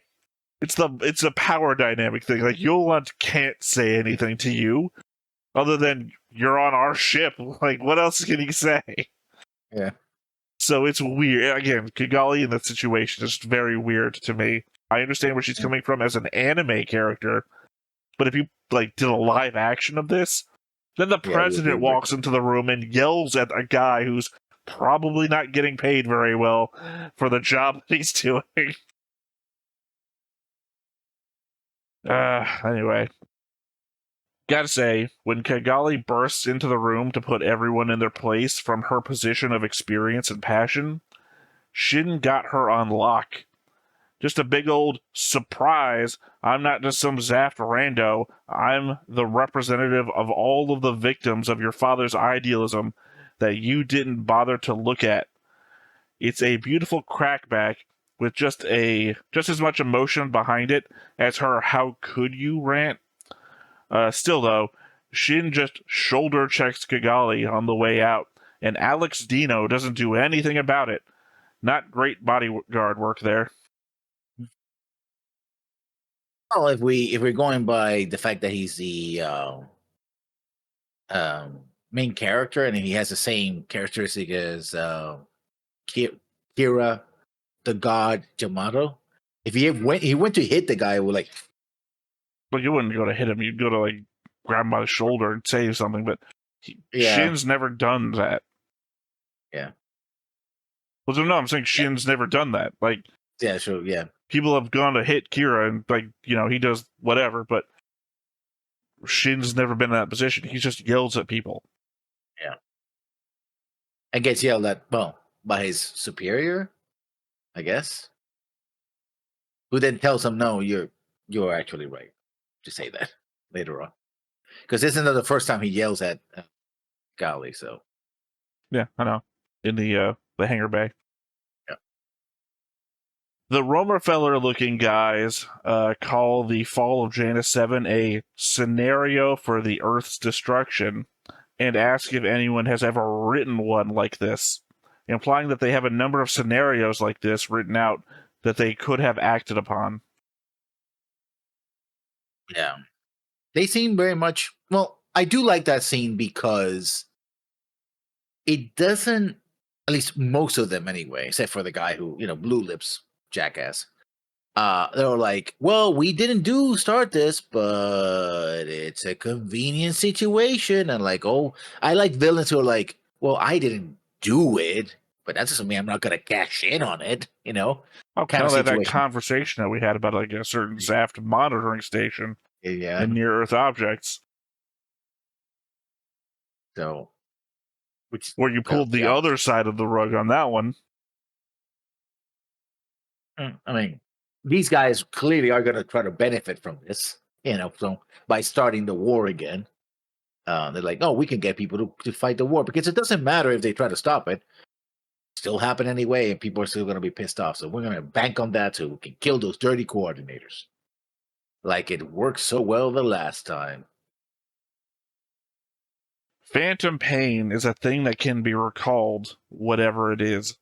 It's a power dynamic thing. Like, Yoland can't say anything to you other than you're on our ship. Like, what else can he say?
Yeah.
So it's weird. Again, Kigali in that situation is very weird to me. I understand where she's coming from as an anime character, but if you did a live action of this, then the president walks into the room and yells at a guy who's probably not getting paid very well for the job that he's doing. Anyway. Gotta say, when Kigali bursts into the room to put everyone in their place from her position of experience and passion, Shin got her on lock. Just a big old surprise. I'm not just some zaft rando. I'm the representative of all of the victims of your father's idealism that you didn't bother to look at. It's a beautiful crackback with just as much emotion behind it as her "how could you" rant. Still though, Shin just shoulder checks Kigali on the way out, and Alex Dino doesn't do anything about it. Not great bodyguard work there.
Well, if we're going by the fact that he's the main character and he has the same characteristic as Kira, the god Yamato, if he went to hit the guy, we're like,
But you wouldn't go to hit him. You'd go to grab him by the shoulder and say something. But Shin's never done that.
Yeah.
Well, no, I'm saying Shin's never done that.
Yeah, sure, yeah.
People have gone to hit Kira and he does whatever, but Shin's never been in that position. He just yells at people.
Yeah. And gets yelled at, well, by his superior, I guess. Who then tells him, no, you're actually right to say that later on. Because this is not the first time he yells at Gali, so.
Yeah, I know. In the hangar bay.
Yeah.
The Romerfeller-looking guys call the fall of Janus 7 a scenario for the Earth's destruction, and ask if anyone has ever written one like this, implying that they have a number of scenarios like this written out that they could have acted upon.
Yeah. They seem very much, well, I do like that scene because it doesn't, at least most of them anyway, except for the guy who, blue lips jackass. They were like, well, we didn't start this, but it's a convenient situation. And I like villains who are like, well, I didn't do it, but that doesn't mean I'm not going to cash in on it,
Oh, kind of like that conversation that we had about a certain zaft monitoring station and near-Earth objects.
So,
where you pulled the other side of the rug on that one.
I mean, these guys clearly are going to try to benefit from this, so by starting the war again. They're like, no, we can get people to fight the war because it doesn't matter if they try to stop it. Still happen anyway, and people are still going to be pissed off. So we're going to bank on that so we can kill those dirty coordinators. Like it worked so well the last time.
Phantom pain is a thing that can be recalled, whatever it is.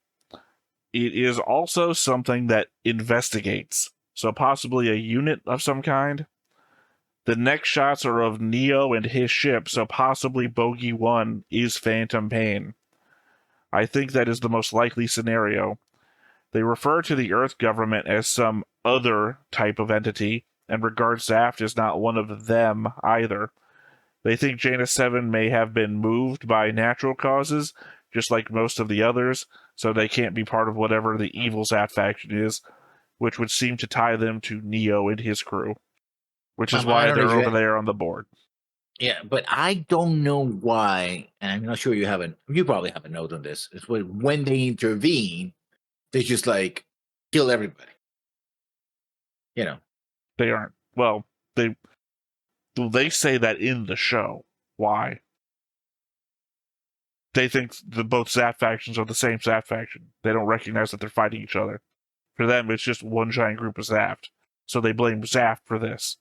It is also something that investigates, so possibly a unit of some kind. The next shots are of Neo and his ship, so possibly Bogey 1 is Phantom Pain. I think that is the most likely scenario. They refer to the Earth government as some other type of entity, and regard Zaft as not one of them either. They think Janus 7 may have been moved by natural causes, just like most of the others, so they can't be part of whatever the evil Zaft faction is, which would seem to tie them to Neo and his crew. Which is why they're over there on the board.
Yeah, but I don't know why, and I'm not sure you probably haven't noted on this. It's when they intervene, they just kill everybody. You know.
They aren't. Well, they say that in the show. Why? They think both Zaft factions are the same Zaft faction. They don't recognize that they're fighting each other. For them, it's just one giant group of Zaft. So they blame Zaft for this.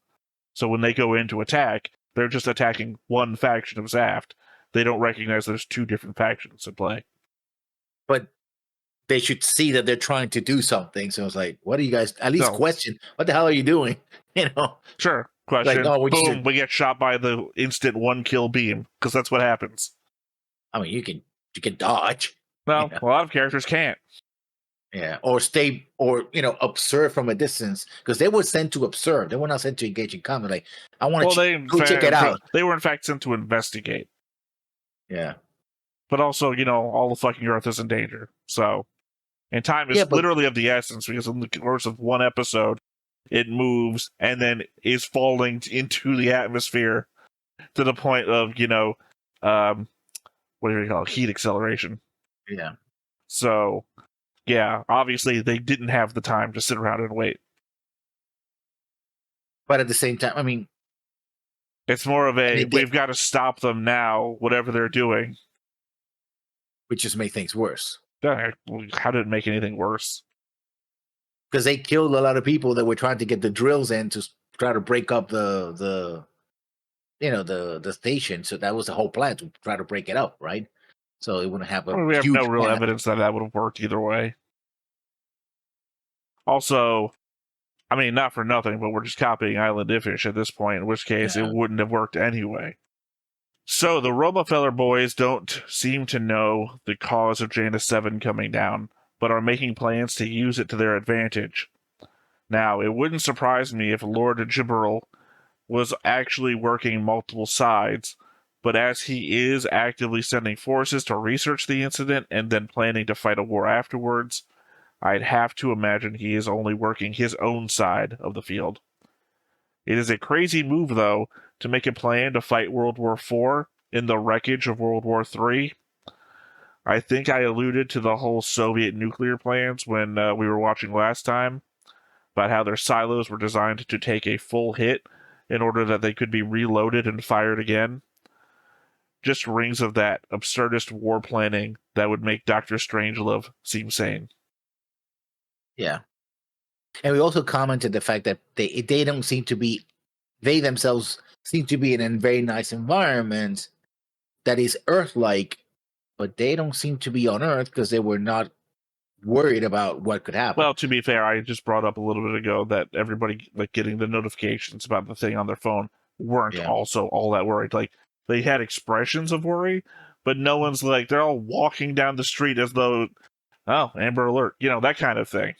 So when they go in to attack, they're just attacking one faction of Zaft. They don't recognize there's two different factions at play.
But they should see that they're trying to do something. So it's like, what are you guys? At least question, what the hell are you doing? You know?
Sure. Question.
Like, oh,
boom, we get shot by the instant 1-kill beam, because that's what happens.
I mean, you can dodge.
No, a lot of characters can't.
Yeah, or stay, or observe from a distance, because they were sent to observe. They were not sent to engage in combat. Like, I want to go check it out.
They were in fact sent to investigate.
Yeah,
but also, all the fucking Earth is in danger. So, and time is literally of the essence, because in the course of one episode, it moves and then is falling into the atmosphere to the point of what do you call it? Heat acceleration.
Yeah.
So. Yeah, obviously they didn't have the time to sit around and wait.
But at the same time, I mean...
It's more of we've got to stop them now, whatever they're doing.
Which just made things worse.
How did it make anything worse?
Because they killed a lot of people that were trying to get the drills in to try to break up the station. So that was the whole plan, to try to break it up, right? So it wouldn't have
we have no real evidence that would have worked either way. Also, I mean, not for nothing, but we're just copying Island Iffish at this point, in which case it wouldn't have worked anyway. So the Robofeller boys don't seem to know the cause of Janus 7 coming down, but are making plans to use it to their advantage. Now, it wouldn't surprise me if Lord Gibberl was actually working multiple sides, but as he is actively sending forces to research the incident and then planning to fight a war afterwards, I'd have to imagine he is only working his own side of the field. It is a crazy move, though, to make a plan to fight World War IV in the wreckage of World War III. I think I alluded to the whole Soviet nuclear plans when we were watching last time, about how their silos were designed to take a full hit in order that they could be reloaded and fired again. Just rings of that absurdist war planning that would make Dr. Strangelove seem sane.
Yeah. And we also commented the fact that they don't seem to be, they themselves seem to be in a very nice environment that is Earth-like, but they don't seem to be on Earth because they were not worried about what could happen.
Well, to be fair, I just brought up a little bit ago that everybody getting the notifications about the thing on their phone weren't also all that worried. They had expressions of worry, but no one's they're all walking down the street as though, oh, Amber Alert, that kind of thing.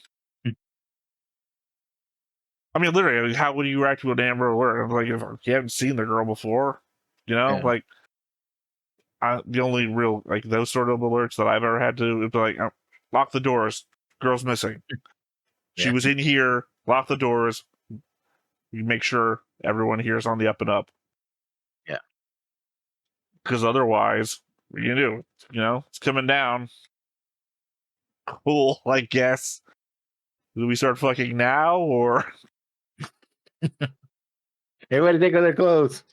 I mean, literally, how would you react to an Amber Alert? If you haven't seen the girl before, the only real, those sort of alerts that I've ever had to be lock the doors, girl's missing. She was in here, lock the doors, you make sure everyone here is on the up and up. Because otherwise, what do you do? It's coming down. Cool, I guess. Do we start fucking now, or?
Everybody take off their clothes.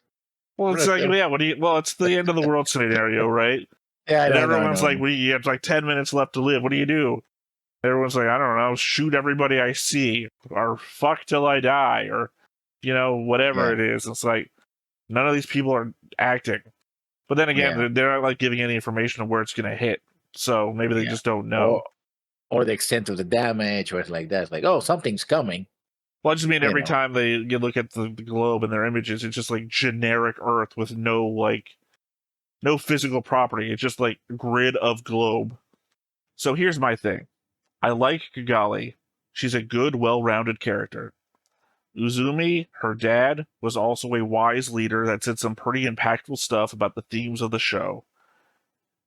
Well, it's it's the end of the world scenario, right?
Yeah,
and everyone's you have 10 minutes left to live. What do you do? Everyone's I don't know, shoot everybody I see, or fuck till I die, or, whatever it is. It's none of these people are acting. But then again, they're not giving any information on where it's going to hit. So maybe they just don't know.
Or the extent of the damage, or it's like that. It's oh, something's coming.
Well, I just mean every time you look at the globe and their images, it's just generic Earth with no physical property. It's just grid of globe. So here's my thing. I like Kigali. She's a good, well-rounded character. Uzumi, her dad, was also a wise leader that said some pretty impactful stuff about the themes of the show.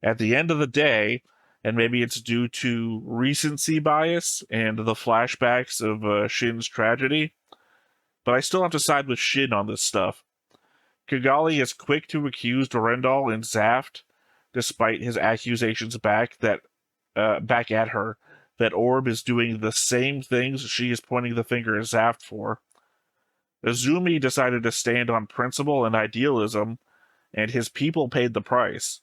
At the end of the day, and maybe it's due to recency bias and the flashbacks of Shin's tragedy, but I still have to side with Shin on this stuff. Kigali is quick to accuse Durendal and Zaft, despite his accusations back at her, that Orb is doing the same things she is pointing the finger at Zaft for. Azumi decided to stand on principle and idealism, and his people paid the price.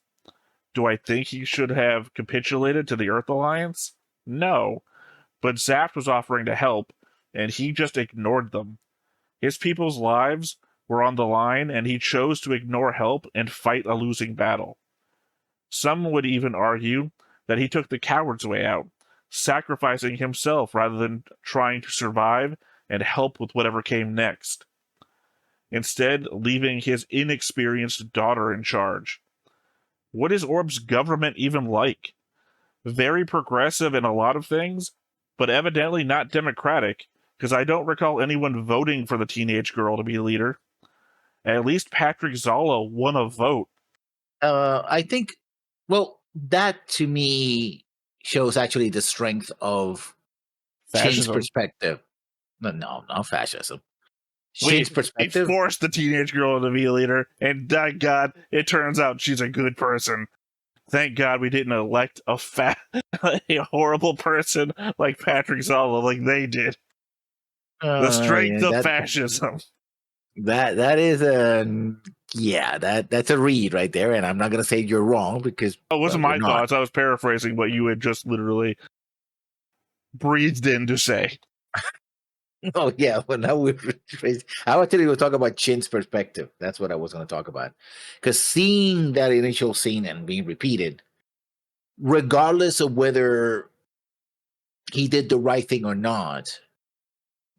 Do I think he should have capitulated to the Earth Alliance? No. But Zaft was offering to help, and he just ignored them. His people's lives were on the line, and he chose to ignore help and fight a losing battle. Some would even argue that he took the coward's way out, sacrificing himself rather than trying to survive and help with whatever came next. Instead, leaving his inexperienced daughter in charge. What is Orb's government even like? Very progressive in a lot of things, but evidently not democratic, because I don't recall anyone voting for the teenage girl to be leader. At least Patrick Zala won a vote.
I think, well, that to me shows actually the strength of Shin's
Fascism.
perspective. No, not fascism.
We
Shin's perspective.
forced the teenage girl to be a leader, and thank God, it turns out she's a good person. Thank God we didn't elect a horrible person like Patrick Zala like they did. The strength of fascism.
That is that's a read right there, and I'm not gonna say you're wrong because
it wasn't my thoughts. I was paraphrasing what you had just literally breathed in to say.
Oh yeah, well now I want to talk about Shin's perspective. That's what I was going to talk about, because seeing that initial scene and being repeated, regardless of whether he did the right thing or not,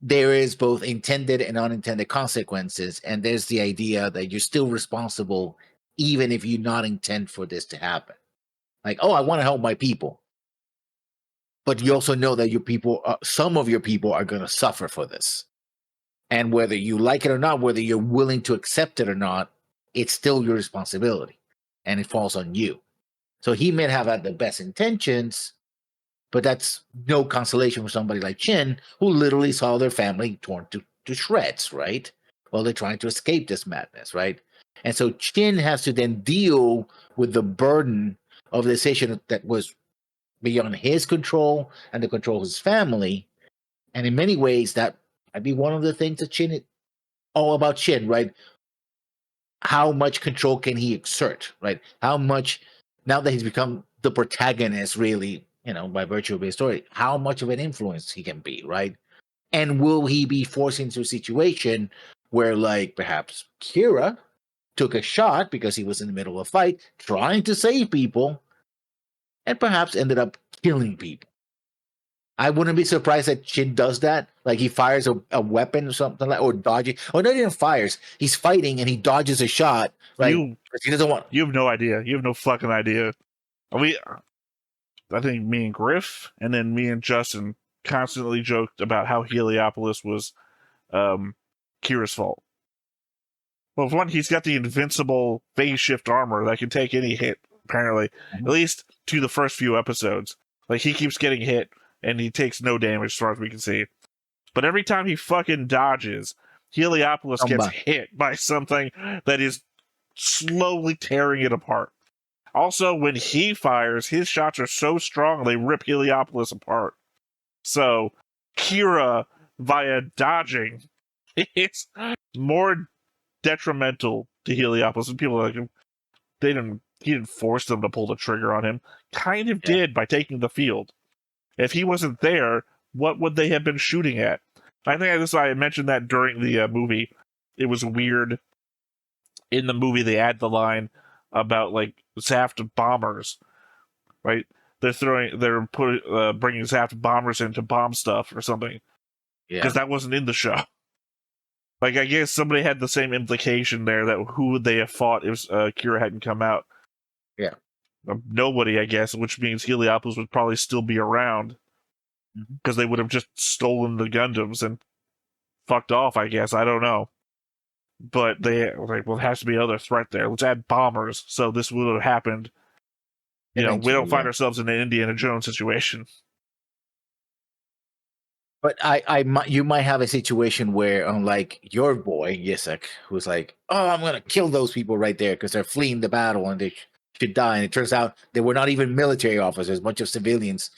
there is both intended and unintended consequences, and there's the idea that you're still responsible even if you not intend for this to happen. Like, oh, I want to help my people, but you also know that your people, some of your people are going to suffer for this. And whether you like it or not, whether you're willing to accept it or not, it's still your responsibility. And it falls on you. So he may have had the best intentions, but that's no consolation for somebody like Shin, who literally saw their family torn to shreds, right? While they're trying to escape this madness, right? And so Shin has to then deal with the burden of the decision that was beyond his control and the control of his family. And in many ways, that might be one of the things that Shin, all about Shin, right? How much control can he exert, right? How much, now that he's become the protagonist, really, by virtue of his story, how much of an influence he can be, right? And will he be forced into a situation where, like, perhaps Kira took a shot because he was in the middle of a fight, trying to save people, and perhaps ended up killing people? I wouldn't be surprised that Shin does that. Like he fires a weapon or something like, or dodging. Or not even fires. He's fighting and he dodges a shot. Right? He doesn't want.
You have no idea. You have no fucking idea. I think me and Griff, and then me and Justin constantly joked about how Heliopolis was Kira's fault. Well, for one, he's got the invincible phase shift armor that can take any hit. Apparently, at least to the first few episodes. Like he keeps getting hit. And he takes no damage as far as we can see. But every time he fucking dodges, Heliopolis gets hit by something that is slowly tearing it apart. Also, when he fires, his shots are so strong they rip Heliopolis apart. So, Kira, via dodging, is more detrimental to Heliopolis. And people like him, he didn't force them to pull the trigger on him. Kind of did by taking the field. If he wasn't there, what would they have been shooting at? I think I mentioned that during the movie. It was weird. In the movie, they add the line about like zaft bombers, right? They're bringing zaft bombers in to bomb stuff or something, because that wasn't in the show. Like I guess somebody had the same implication there that who would they have fought if Kira hadn't come out?
Yeah.
Nobody, I guess, which means Heliopolis would probably still be around because they would have just stolen the Gundams and fucked off, I guess. I don't know. But they like, well, there has to be another threat there. Let's add bombers so this would have happened. We don't find ourselves in an Indiana Jones situation.
But you might have a situation where, unlike your boy, Yisek, who's like, oh, I'm going to kill those people right there because they're fleeing the battle and they should die. And it turns out they were not even military officers, a bunch of civilians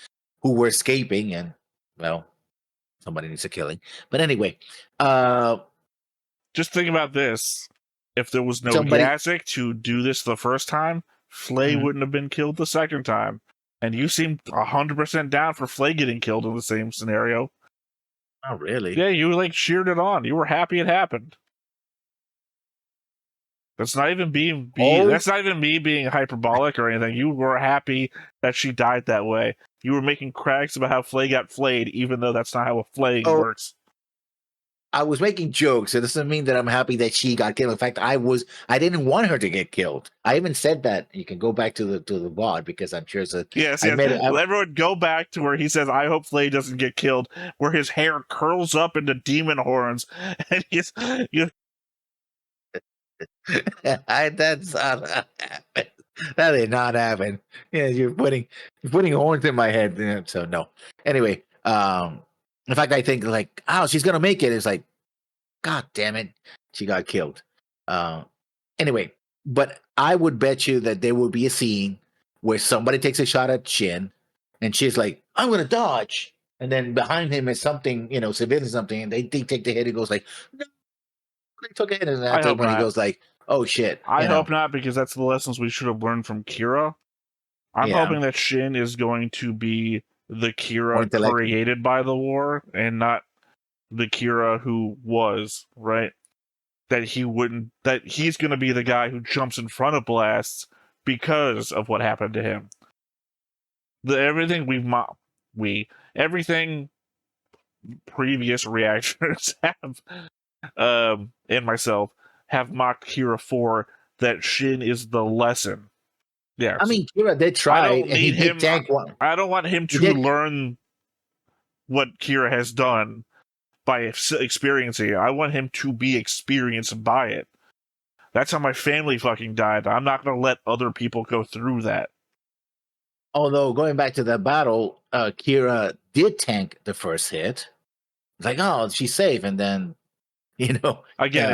who were escaping, and well, somebody needs a killing. But anyway,
just think about this: if there was no
somebody.
Yazik to do this the first time, Flay
Mhm.
wouldn't have been killed the second time. And you seemed 100% down for Flay getting killed in the same scenario.
Oh, really?
Yeah, you like cheered it on. You were happy it happened. That's not even that's not even me being hyperbolic or anything. You were happy that she died that way. You were making cracks about how Flay got flayed, even though that's not how a flaying works.
I was making jokes. It doesn't mean that I'm happy that she got killed. In fact, I didn't want her to get killed. I even said that. You can go back to the VOD because I'm sure it's a.
Yes.
Well,
everyone go back to where he says, "I hope Flay doesn't get killed," where his hair curls up into demon horns, and
that's not happen. That did not happen. Yeah, you're putting horns in my head. So no. Anyway, in fact, I think like, oh, she's gonna make it. It's like, God damn it, she got killed. Anyway, but I would bet you that there will be a scene where somebody takes a shot at Shin, and she's like, "I'm gonna dodge," and then behind him is something, civilian something, and they take the hit. He goes like, "No, they took a hit," and
I
after
hope
when he
not.
goes like, "Oh shit,"
I hope not, because that's the lessons we should have learned from Kira. I'm hoping that Shin is going to be the Kira created by the war and not the Kira who was, right? That he's going to be the guy who jumps in front of blasts because of what happened to him. Everything previous reactors have, and myself, have mocked Kira for, that Shin is the lesson. Yeah.
I mean, Kira did try, and he did tank one.
I don't want him to learn what Kira has done by experiencing it. I want him to be experienced by it. That's how my family fucking died. I'm not going to let other people go through that.
Although, going back to that battle, Kira did tank the first hit. It's like, oh, she's safe, and then,
again,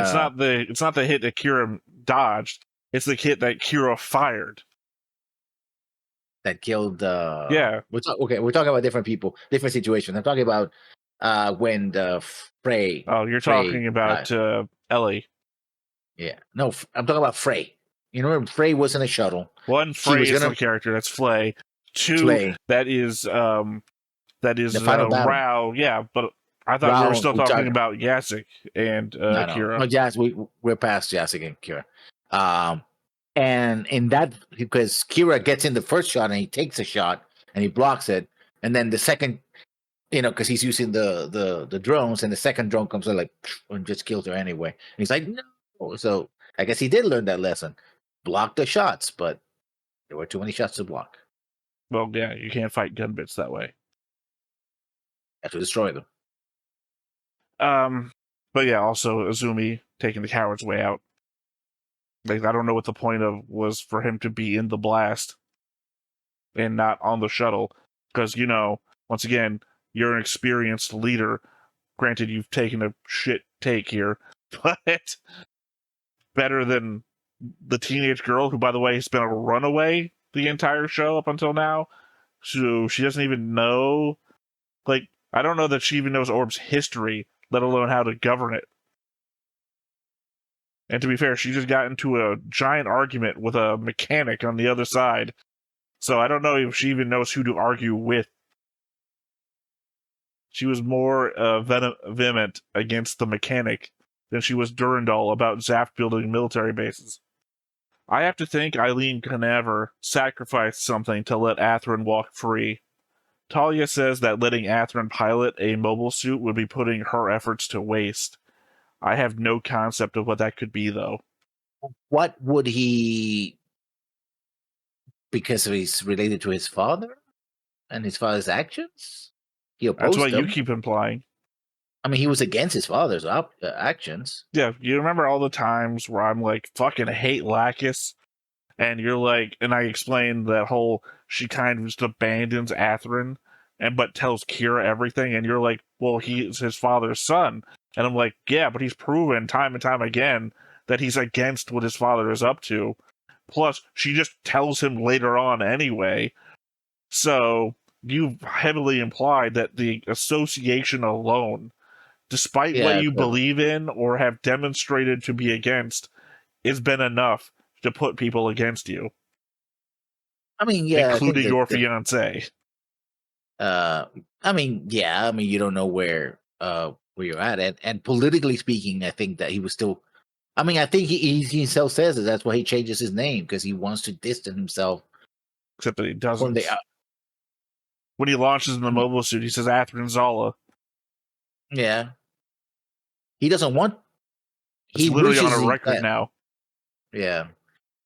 it's not the hit that Kira dodged. It's the hit that Kira fired
that killed.
Yeah.
We're talking about different people, different situations. I'm talking about when the Frey.
Oh, you're talking about Ellie.
Yeah, no, I'm talking about Frey. You know, Frey was in a shuttle.
One, Frey is the character. That's Flay. Two, that is
the final battle.
Rao. Yeah, but I thought we were still talking about Yazik and Kira.
No, we're past Yazik and Kira. And in that, because Kira gets in the first shot and he takes a shot and he blocks it, and then the second, because he's using the drones, and the second drone comes in like and just kills her anyway. And he's like, no. So I guess he did learn that lesson. Block the shots, but there were too many shots to block.
Well, yeah, you can't fight gun bits that way.
You have to destroy them.
But yeah, also Azumi taking the coward's way out. Like, I don't know what the point was for him to be in the blast and not on the shuttle, because once again, you're an experienced leader. Granted, you've taken a shit take here, but better than the teenage girl who, by the way, has been a runaway the entire show up until now. So she doesn't even know. Like, I don't know that she even knows Orb's history, let alone how to govern it. And to be fair, she just got into a giant argument with a mechanic on the other side. So I don't know if she even knows who to argue with. She was more vehement against the mechanic than she was Durandal about Zaft building military bases. I have to think Eileen Canaver sacrificed something to let Athrun walk free. Talia says that letting Athrun pilot a mobile suit would be putting her efforts to waste. I have no concept of what that could be, though.
What would he... Because he's related to his father? And his father's actions? He opposed
That's what you keep implying.
I mean, he was against his father's actions.
Yeah, you remember all the times where I'm like, fucking hate Lacus? And you're like, and I explained that whole, she kind of just abandons Athrun, but tells Kira everything, and you're like, well, he's his father's son. And I'm like, yeah, but he's proven time and time again that he's against what his father is up to. Plus, she just tells him later on anyway. So, you've heavily implied that the association alone, despite what you believe in or have demonstrated to be against, has been enough to put people against you.
I mean, yeah,
including your fiance.
I mean, yeah, I mean, you don't know where you're at, and politically speaking, I think that he was still. I mean, I think he himself says that that's why he changes his name, because he wants to distance himself.
Except that he doesn't. When he launches in the mobile suit, he says Athrun Zala.
Yeah. He doesn't want.
It's literally on a record now.
Yeah.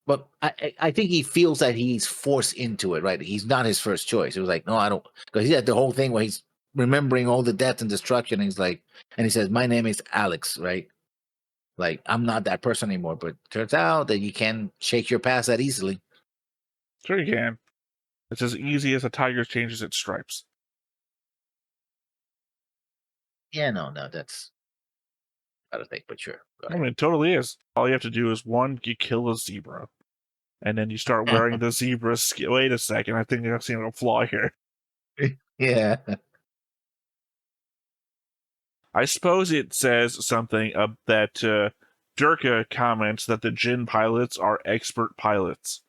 But I think he feels that he's forced into it, right? He's not his first choice. It was like, no, I don't. Because he had the whole thing where he's remembering all the death and destruction. And he's like, and he says, my name is Alex, right? Like, I'm not that person anymore. But turns out that you can shake your past that easily.
Sure you can. It's as easy as a tiger changes its stripes.
Yeah, no, that's I don't think, but sure.
I mean, it totally is. All you have to do is, one, you kill a zebra. And then you start wearing the zebra skin. Wait a second, I think I've seen a flaw here.
Yeah.
I suppose it says something that Durka comments that the Jin pilots are expert pilots.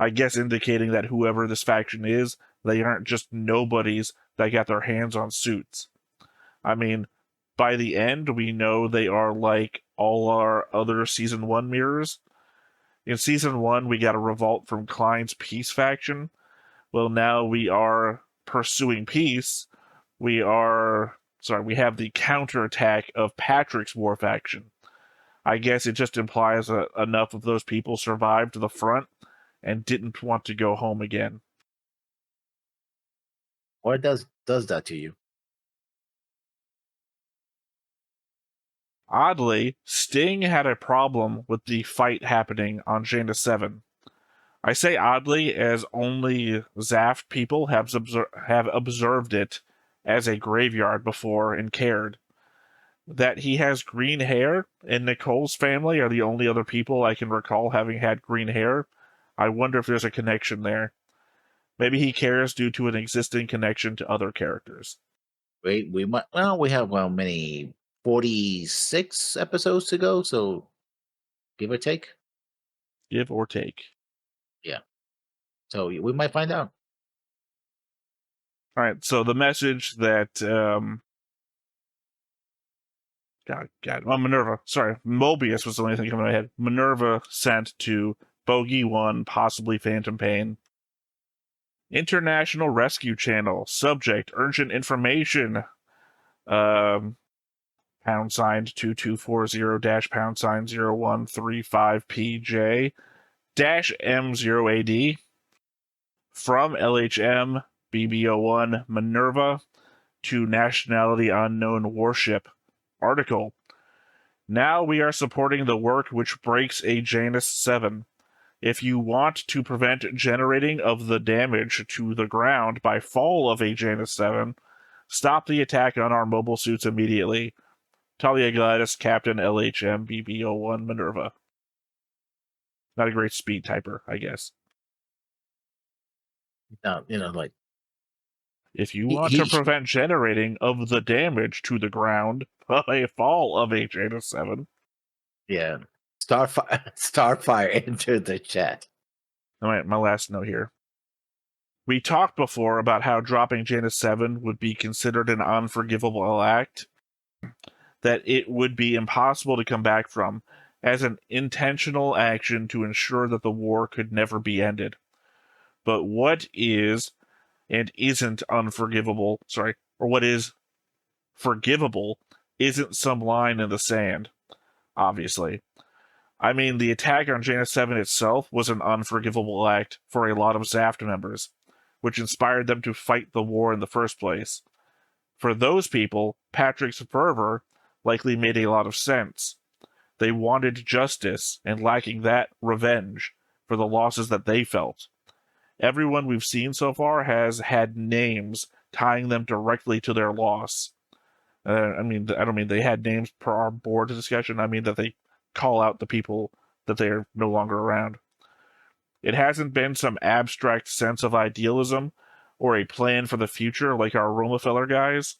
I guess indicating that whoever this faction is, they aren't just nobodies that got their hands on suits. I mean, by the end, we know they are like all our other Season 1 mirrors. In Season 1, we got a revolt from Klein's peace faction. Well, now we are pursuing peace. We have the counterattack of Patrick's war faction. I guess it just implies enough of those people survived to the front and didn't want to go home again.
Or it does that to you?
Oddly, Sting had a problem with the fight happening on Janus 7. I say oddly as only zaft people have observed it as a graveyard before and cared. That he has green hair and Nicole's family are the only other people I can recall having had green hair. I wonder if there's a connection there. Maybe he cares due to an existing connection to other characters.
We might. Well, we have many 46 episodes to go, so give or take.
Give or take.
Yeah. So we might find out.
All right. So the message that Minerva. Sorry, Mobius was the only thing coming to my head. Minerva sent to Bogey 1, possibly Phantom Pain. International Rescue Channel. Subject, urgent information. #2240 #0135PJ -M0AD from LHM BB01 Minerva to nationality unknown warship. Article. Now we are supporting the work which breaks a Janus 7. If you want to prevent generating of the damage to the ground by fall of a Janus 7, stop the attack on our mobile suits immediately. Talia Gladys, Captain LHM BB01 Minerva. Not a great speed typer, I guess.
Like,
if you want to prevent generating of the damage to the ground by fall of a Janus 7.
Yeah. Starfire entered the chat.
All right, my last note here. We talked before about how dropping Janus 7 would be considered an unforgivable act, that it would be impossible to come back from, as an intentional action to ensure that the war could never be ended. But what is and isn't unforgivable, or what is forgivable, isn't some line in the sand, obviously. I mean, the attack on Janus 7 itself was an unforgivable act for a lot of zaft members, which inspired them to fight the war in the first place. For those people, Patrick's fervor likely made a lot of sense. They wanted justice, and lacking that, revenge, for the losses that they felt. Everyone we've seen so far has had names tying them directly to their loss. I don't mean they had names per our board discussion. I mean that they call out the people that they are no longer around. It hasn't been some abstract sense of idealism, or a plan for the future like our Romefeller guys.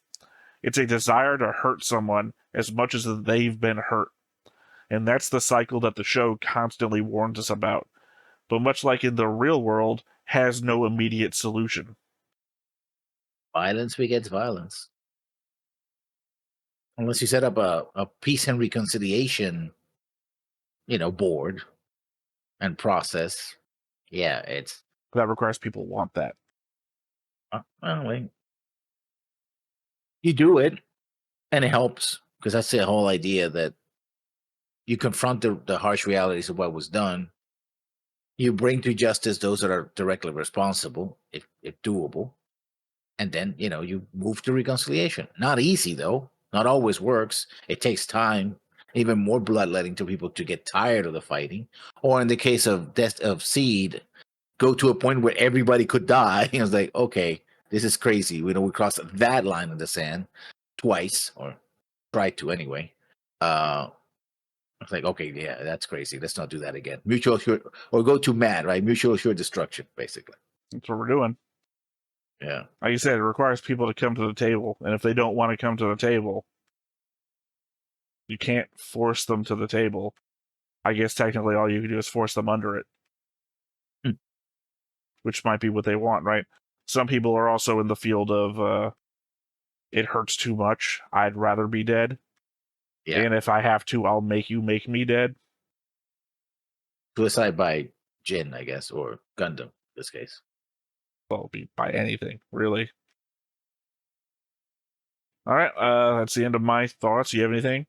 It's a desire to hurt someone as much as they've been hurt. And that's the cycle that the show constantly warns us about. But much like in the real world, has no immediate solution.
Violence begets violence. Unless you set up a peace and reconciliation, board and process. Yeah, it's...
That requires people want that.
Well, you do it, and it helps, because that's the whole idea, that you confront the harsh realities of what was done. You bring to justice those that are directly responsible, if doable. And then, you move to reconciliation. Not easy, though. Not always works. It takes time, even more bloodletting to people to get tired of the fighting. Or in the case of Death of Seed, go to a point where everybody could die. It's like, okay, this is crazy. We crossed that line in the sand twice, or tried to anyway. It's like, okay, yeah, that's crazy. Let's not do that again. Mutual assured, or go to MAD, right? Mutual assured destruction, basically.
That's what we're doing.
Yeah.
Like you said, it requires people to come to the table. And if they don't want to come to the table, you can't force them to the table. I guess technically all you can do is force them under it. Which might be what they want, right? Some people are also in the field of, it hurts too much. I'd rather be dead. Yeah. And if I have to, I'll make you make me dead.
Suicide by Jin, I guess, or Gundam, in this case.
Well, it'll be by anything, really. All right, that's the end of my thoughts. You have anything?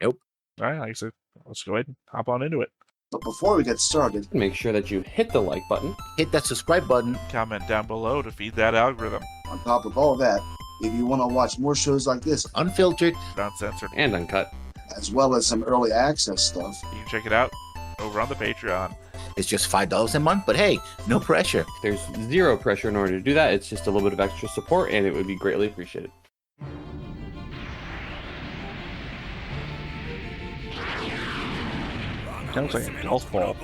Nope.
All right, like I said, let's go ahead and hop on into it.
But before we get started,
make sure that you hit the like button,
hit that subscribe button,
comment down below to feed that algorithm.
On top of all that, if you want to watch more shows like this,
unfiltered,
uncensored,
and uncut,
as well as some early access stuff,
you can check it out over on the Patreon.
It's just $5 a month, but hey, no pressure.
There's zero pressure in order to do that. It's just a little bit of extra support, and it would be greatly appreciated.
Sounds like a golf ball.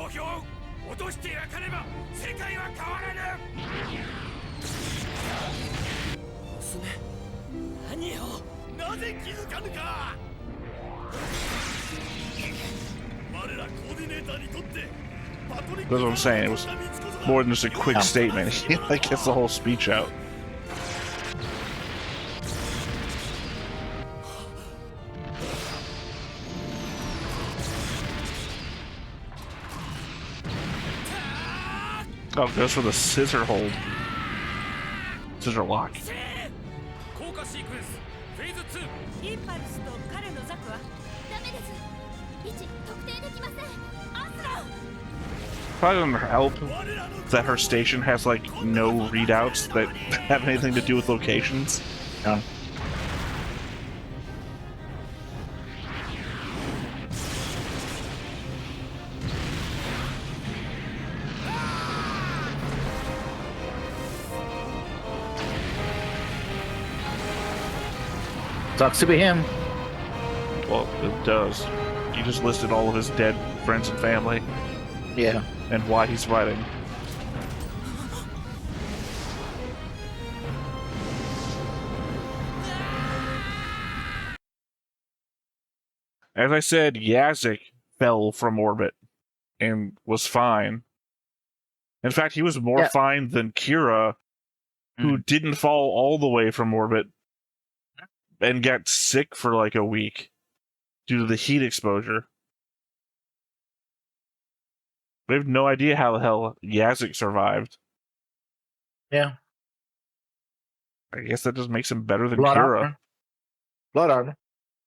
That's what I'm saying. It was more than just a quick statement. He gets the whole speech out. Oh, it goes for the scissor hold. Scissor lock. Probably doesn't help that her station has like no readouts that have anything to do with locations.
Yeah. Sucks to be him.
Well, it does. You just listed all of his dead friends and family.
Yeah.
And why he's fighting. As I said, Yazik fell from orbit and was fine. In fact, he was more fine than Kira, who didn't fall all the way from orbit and got sick for like a week due to the heat exposure. We have no idea how the hell Yazik survived.
Yeah.
I guess that just makes him better than
Plot
Kira.
Armor. Plot armor.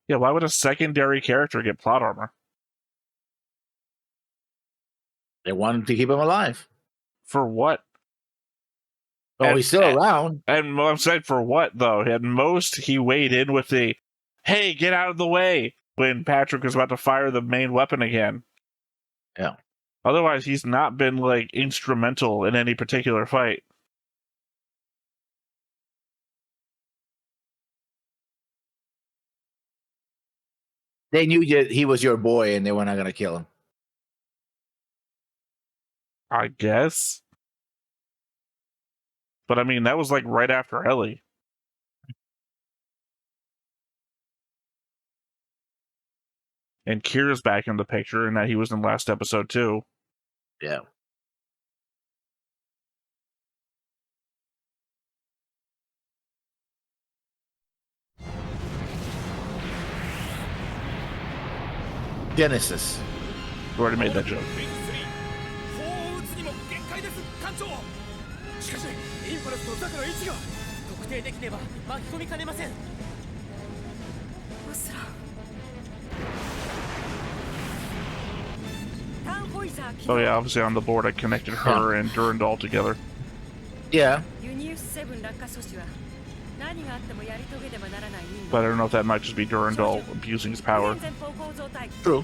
Yeah, why would a secondary character get plot armor?
They wanted to keep him alive.
For what?
Oh, he's still around.
And I'm saying, for what, though? At most, he weighed in with the, hey, get out of the way, when Patrick was about to fire the main weapon again.
Yeah.
Otherwise, he's not been, like, instrumental in any particular fight.
They knew he was your boy, and they were not going to kill him.
I guess. But I mean, that was like right after Ellie. And Kira's back in the picture, and that he was in last episode too.
Yeah. Genesis.
We already made that joke.
しかしインパルスとザクの位置が特定できれば巻き込みかねません。オスラ
Oh yeah, obviously on the board I connected her and Durandal together.
Yeah.
But I don't know if that might just be Durandal abusing his power.
True.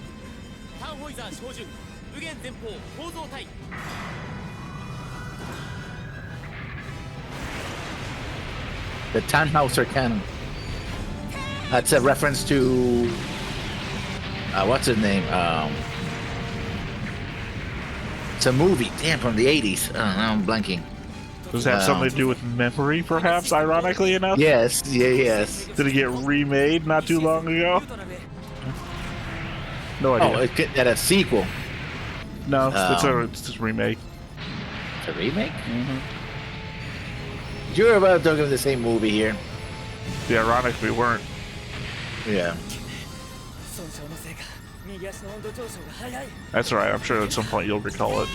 The Tannhauser cannon. That's a reference to what's his name? It's a movie, damn, from the 80s. I'm blanking.
Does it have something to do with memory, perhaps, ironically enough?
Yes, yes.
Did it get remade not too long ago? No idea.
Oh, it had a sequel.
No, it's a remake.
It's a remake? Mm-hmm. You're about talking about the same movie here.
The ironic we weren't.
Yeah.
That's alright, I'm sure at some point you'll recall it.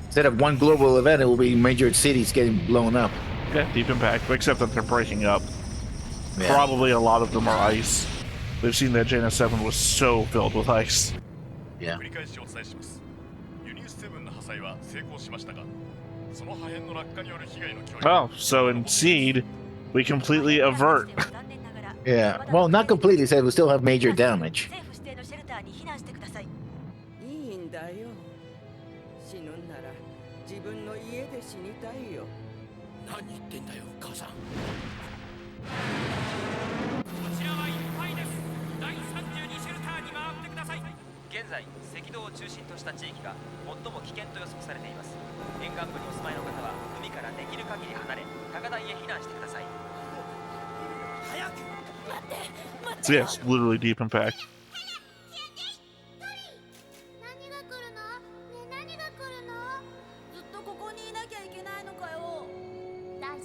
Instead of one global event, it will be major cities getting blown up.
Yeah, Deep Impact, except that they're breaking up.
Yeah.
Probably a lot of them are ice. We've seen that Jaina 7 was so filled with ice.
Yeah.
Oh, so in Seed, we completely avert.
Yeah. Well, not completely. Said we still have major damage.
So yeah, it's literally Deep Impact.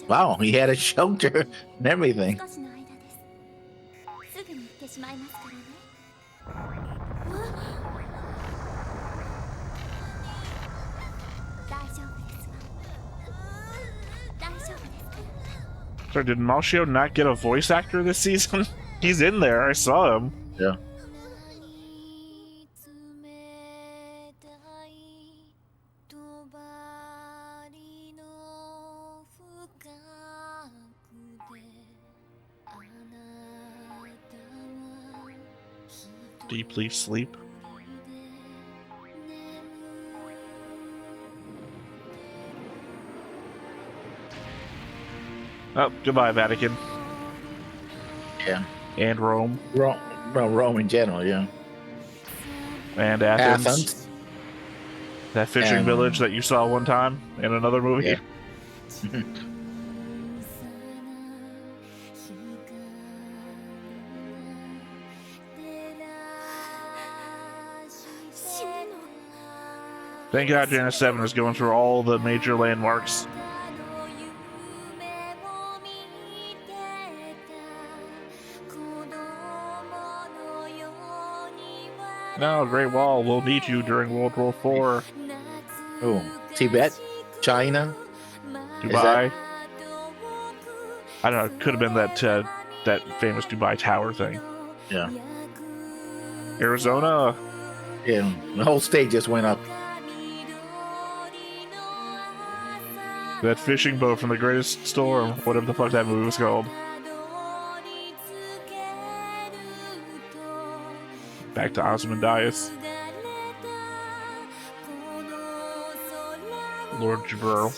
Wow, he had a shelter and everything.
So did Malshio not get a voice actor this season? He's in there, I saw him.
Yeah.
Deeply sleep. Oh, goodbye, Vatican.
Yeah.
And Rome.
Rome in general, yeah.
And Athens.
Athens.
That fishing village that you saw one time in another movie.
Yeah.
Thank God Jaina 7 was going through all the major landmarks. No, Great Wall will need you during World War IV.
Oh, Tibet, China,
Dubai. I don't know. It could have been that that famous Dubai Tower thing.
Yeah.
Arizona.
Yeah, the whole state just went up.
That fishing boat from The Greatest Storm, whatever the fuck that movie was called. Back to Ozymandias. Lord Jaburo.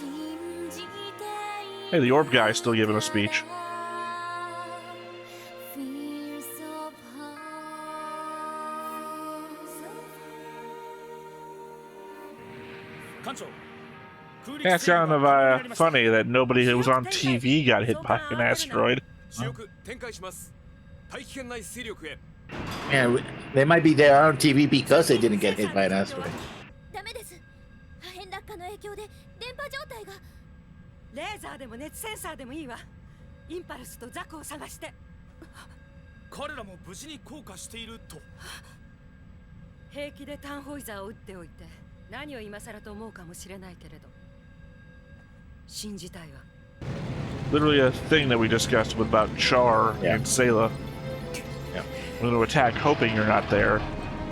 Hey, the orb guy is still giving a speech. Yeah, it's kind of funny that nobody who was on TV got hit by an asteroid.
Yeah, they might be there on TV because they didn't get hit by an asteroid.
ダメです。破片落下の影響で電波状態が。
レーザーでも熱センサーでもいいわ。インパルスとザクを探して。
彼らも無事に降下していると。
平気でタンホイザーを撃っておいて何を今更と思うかもしれないけれど信じたいわ。
Literally a thing that we discussed about Char
Yeah.
and Sayla.
Yeah.
I'm going to attack hoping you're not there,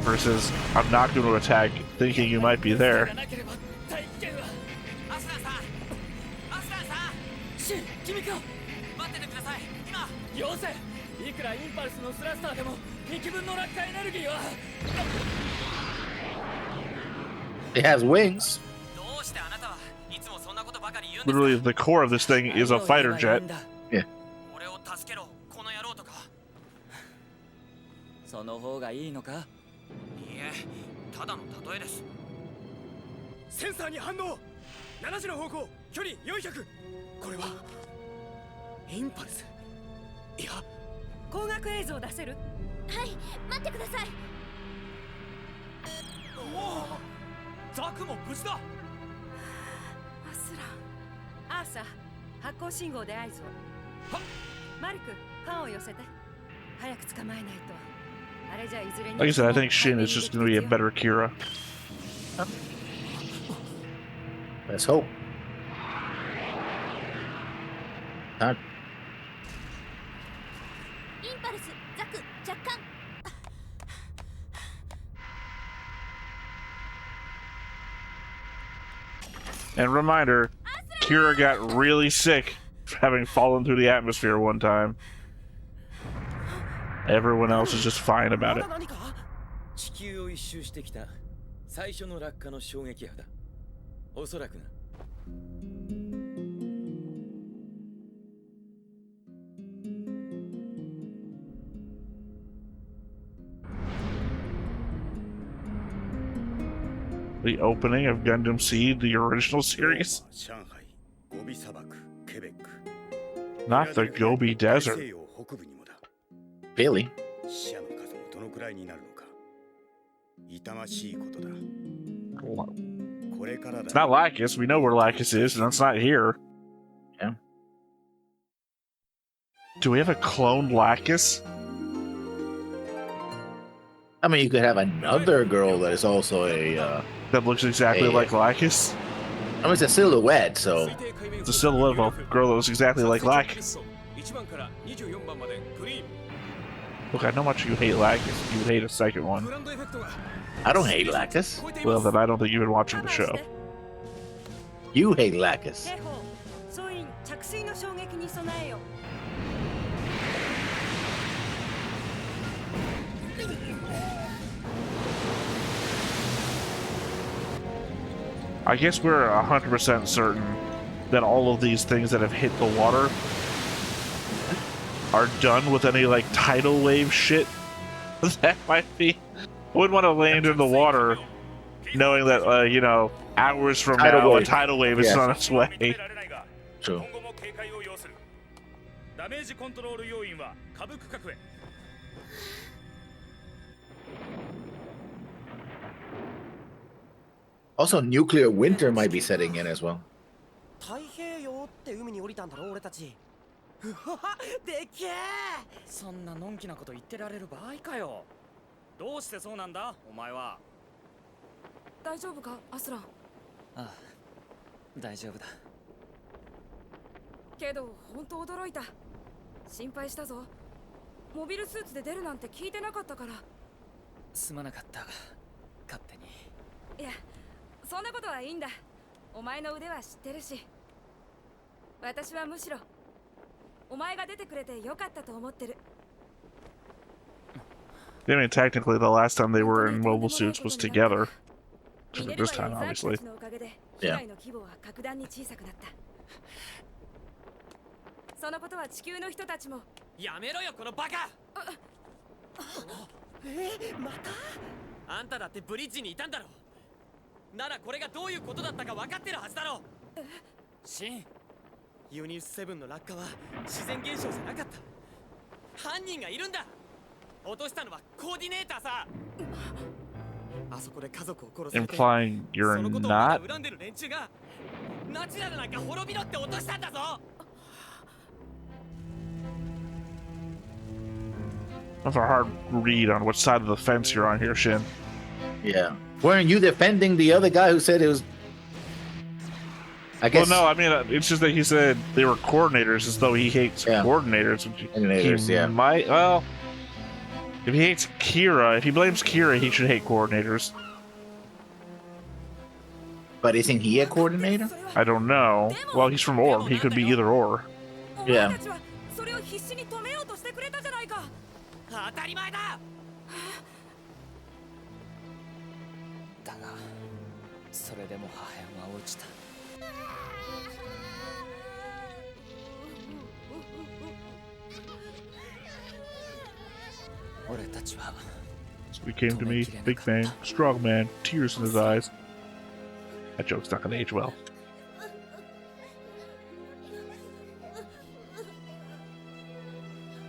versus I'm not going to attack thinking you might be there.
アスラーさん、アスラーさん、シン、君か。待っててください。今。よせ。いくらインパルスのスラスターでも2機分の落下エネルギーは。
It has wings.
どうしてあなたはいつもそんなことばかり言うんですか。
Literally, the core of this thing is a fighter jet.
Yeah.
俺を助けろ、この野郎とか。その方がいいのか。いいえ、ただの例えです。センサーに反応。7時の方向、距離400。これはインパルス。いや、
光学映像出せる？
はい、待ってください。
おお、ザクも無事だ。
アスラン、アーサー、発光信号で合図を。
はっ。
マリク、缶を寄せて。早く捕まえないと。あれじゃいずれに。
Like I said, I think Shin is just going to be a better Kira.
Let's hope. Huh?
インパルス、ザク、若干。
And reminder, Kira got really sick having fallen through the atmosphere one time. Everyone else is just fine about it.
地球を一周してきた最初の落下の衝撃波だ。おそらくな。
The opening of Gundam Seed, the original series.
上海、ゴビ砂漠、ケベック。
Not the Gobi
大
Desert.
西洋北部にもだ。
Really?
死者の数もどのくらいになるのか。痛ましいことだ。これからだ。
It's not Lacus. We know where Lacus is, and it's not here.
Yeah.
Do we have a cloned Lacus?
I mean, you could have another girl that is also a.
That looks exactly
Hey.
like Lacus?
I mean, it's a silhouette, so.
It's a silhouette of a girl that looks exactly like Lacus.
1番から24番までグリーン。
Look, I know how much you hate Lacus. You would hate a second one.
グランドエフェクトが
I don't hate Lacus.
超えていま
Well,
す。
then I don't think you've been watching the show.
You hate Lacus.
警報、総員着水の衝撃に備えよ。
I guess we're 100% certain that all of these things that have hit the water are done with any, like, tidal wave shit. That might be... I wouldn't want to land in the water knowing that, you know, hours from
Tidal
now, a
wave.
tidal wave is
Yeah.
on its way.
True.
今後も警戒を要する。ダメージコントロール要員は下部区画へ。
Also, nuclear winter might be setting in as well.
太平洋って海に降りたんだろ俺たち。うわでっけえ。
そんなのんきなこと言ってられる場合かよ。どうしてそうなんだ、お前は。
大丈夫か、アスラン。
ああ、大丈夫だ。
けど本当驚いた。心配したぞ。モビルスーツで出るなんて聞いてなかったから。
すまなかった。勝手に。
いや、そんなことはいいんだ。お前の腕は知ってるし。私はむしろお前が出てくれてよかったと思ってる。
I mean, technically, the last time they were in mobile suits was together. This time, obviously.
Yeah.
そのことは地球の人たちも
やめろよこのバカ。
また
あんただってブリッジにいたんだろ。ならこれがどういうことだったか分かってるはずだろ。シン、ユニウス7の落下は自然現象じゃなかった。犯人がいるんだ。落としたのはコーディネーターさ。あそこで家族を殺されて、
Implying you're
そのことをま
not.
だ恨んでる連中がナチュラルなんか滅びろって落としたんだぞ。
That's a hard read on which side of the fence you're on here, Shin.
Yeah. Weren't you defending the other guy who said it was? I guess.
Well, no, I mean, it's just that he said they were coordinators as though he hates coordinators. Which
Coordinators,
he
yeah.
might, well, if he hates Kira, if he blames Kira, he should hate coordinators.
But isn't he a coordinator?
I don't know. Well, he's from Orb. He could be either or.
Yeah.
それを必死に止めようとしてくれたじゃないか。
当たり前だ。
だがそれでも破片は落ちた。俺たちは
So he came to me, big man, strong man, tears in his eyes. That joke's not gonna age well.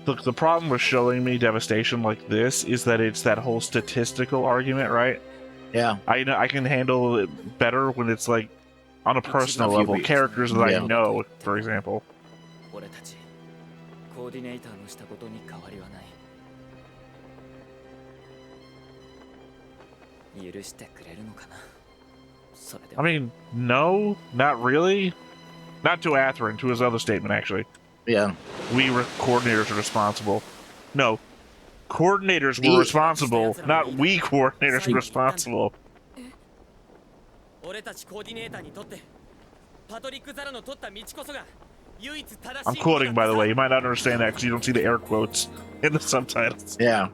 Look, the problem with showing me devastation like this is that it's that whole statistical argument, right?
Yeah.
I know I can handle it better when it's like on a personal level, characters that I know, for example.
俺たちコーディネーターのしたことに変わりはない。許してくれるのかな。それで
I mean, no, not really. Not to Atherin, to his other statement, actually.
Yeah.
Coordinators are responsible. No, coordinators were responsible, not we coordinators were responsible.
俺たちコーディネーターにとってパトリック・ザラの取った道こそが唯一正しい。
I'm quoting, by the way. You might not understand that because you don't see the air quotes in the subtitles.
Yeah.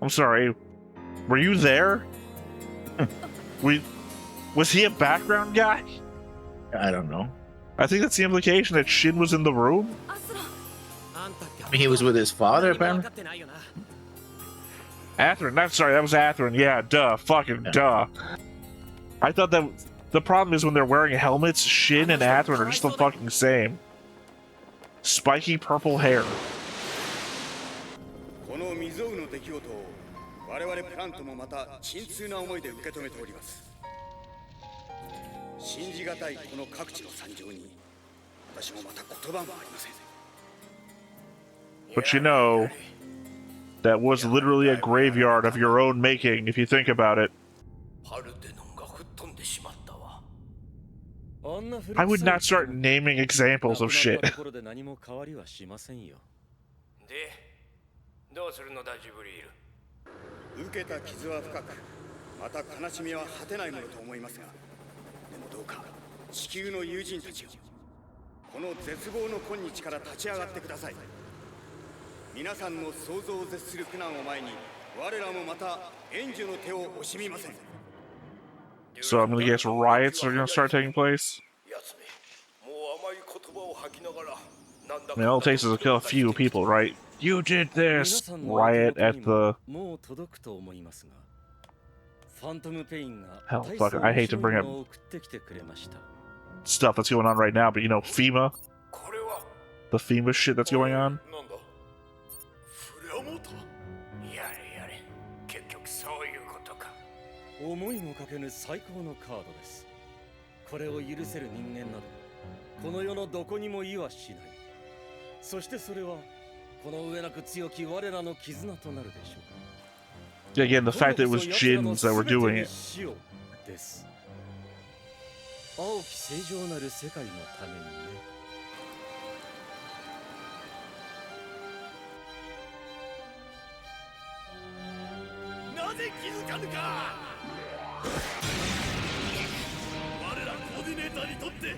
I'm sorry. Were you there? Was he a background guy?
I don't know.
I think that's the implication that Shin was in the room.
I mean, he was with his father, apparently.
Atherin, that was Atherin. Yeah, duh, fucking duh. I thought that the problem is when they're wearing helmets, Shin and Atherin are just the fucking same. Spiky purple hair.
この未曾有の出来事を我々プラントもまた沈痛な思いで受け止めております。信じがたいこの各地の惨状に私もまた言葉もありません。
But you know, that was literally a graveyard of your own making, if you think about it. I would not start naming examples of shit.
で、どうするのだジブリール。受けた傷は深く、また悲しみは果てないものと思いますが、でもどうか地球の友人たちをこの絶望の今日から立ち上がってください。皆さんの想像を絶する苦難を前に、我らもまた援助の手を惜しみません。
So I'm gonna guess riots are gonna start taking place. I mean, all it takes is to kill a few people, right? You did this! Riot at the... Hell, fuck, I hate to bring up stuff that's going on right now, but you know, FEMA? The FEMA shit that's going on?
思いもかけぬ最高のカードです。これを許せる人間などこの世のどこにもいはしない。そしてそれはこの上なく強き我らの絆となるでしょう。
Again, the fact that it was Jins that were doing it.
です。青き正常なる世界のためにね。なぜ気づかぬか。我らコーディネーターにとって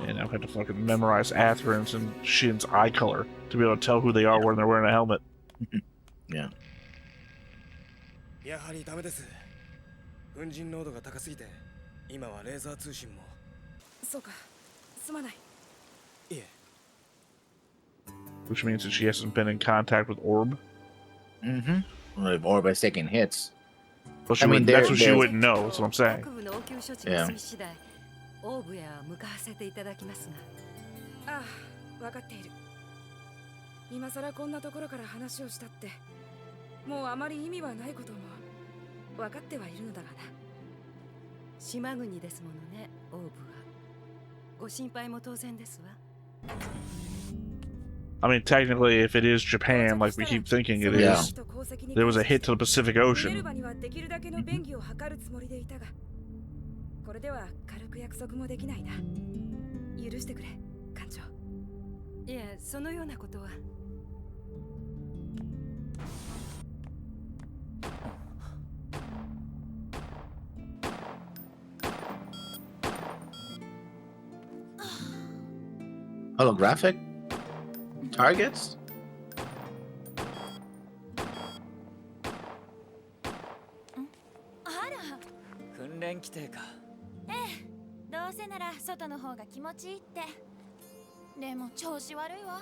And I have to fucking memorize Atherin's and Shin's eye color to be able to tell who they are when they're wearing a helmet.
Yeah.
やはりダメです。粉塵濃度が高すぎて、今はレーザー通信も。
そうか、すまない。
いえ。
Which means that she hasn't been in contact with Orb.
Mm-hmm. Well, if Orb has taken hits.
Well, she
I mean,
that's what she
they're-
wouldn't know. That's what I'm saying.
各部の応急処置
Yeah.
が済み次第、オーブへは向かわせていただきますが。ああ、分かっている。今さらこんなところから話をしたって、もうあまり意味はないことも分かってはいるのだがな。島国ですものね、オーブは。ご心配も当然ですわ。
I mean, technically, if it is Japan, like we keep thinking it
Yeah.
is, there was a hit to the Pacific
ミネル
Ocean.
バにはできるだけの便宜を図るつもりでいたが、これでは軽く約束もできないな。許してくれ、艦長。いえ、そのようなことは。
Holographic targets?
あら、
訓練規定か。
どうせなら外の方が気持ちいいって。でも調子悪いわ。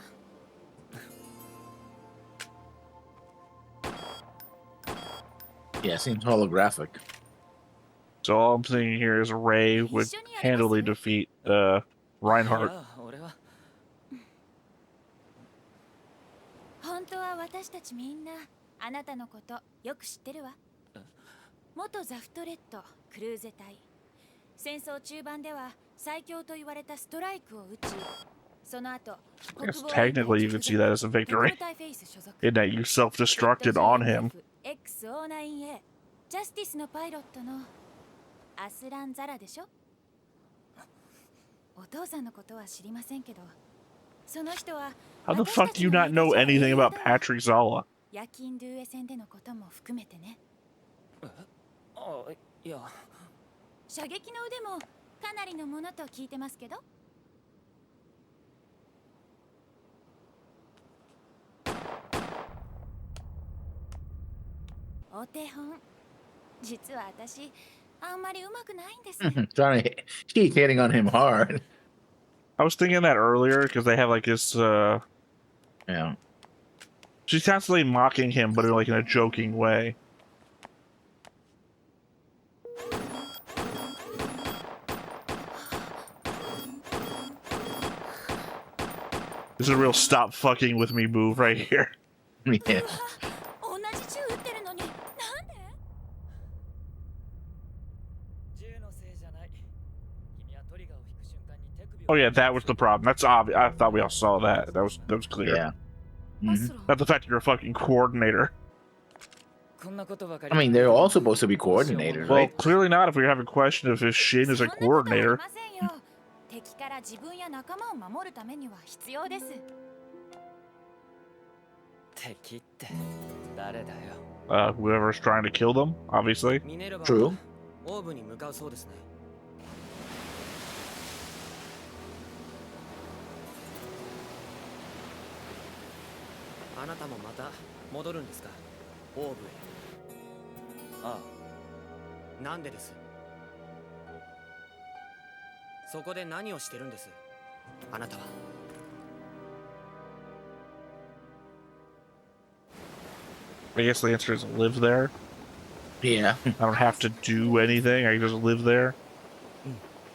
Yeah, it seems holographic.
So all I'm thinking here is Ray would handily defeat Reinhardt.
俺は。
本当は私たちみんなあなたのことよく知ってるわ。元ザフトレッドクルーゼ隊。戦争中盤では最強と言われたストライクを撃ち、その後
I guess technically you could see that as a victory, in that you self-destructed on him.
X09A ジャスティスのパイロットのアスラン・ザラでしょ。お父さんのことは知りませんけど、その人は
How the fuck do you not know anything about Patrick Zala?
夜勤ドゥエ戦でのことも含めてね。
あ、いや。
射撃の腕もかなりのものと聞いてますけど。お手本。実は私あんまり上手くないんです。
Trying to she's hitting on him hard.
I was thinking that earlier because they have like this.
Yeah.
She's constantly mocking him, but in a joking way. This is a real stop fucking with me move right here.
Yeah.
同じ銃撃ってるのになんで？
銃のせいじゃない。君はトリガーを引く瞬間に手首を。
Oh yeah, that was the problem. That's obvious. I thought we all saw that. That was clear.
Yeah. Mhm.
Not the fact that you're a fucking coordinator.
こんなことばかり。
I mean, they're all supposed to be coordinators,
Well,
right?
clearly not if we have a question of if Shin is a
そんなことはあり
coordinator.
ませんよ。敵から自分や仲間を守るためには必要です。
敵って誰だよ。
Whoever's trying to kill them, obviously.
ミネルヴァ
True.
はオーブに向かうそうですね。あなたもまた戻るんですか、オーブへ。ああ、なんでです。そこで何をしてるんです、あなたは。
I guess the answer is live there.
Yeah.
I don't have to do anything. I can just live there.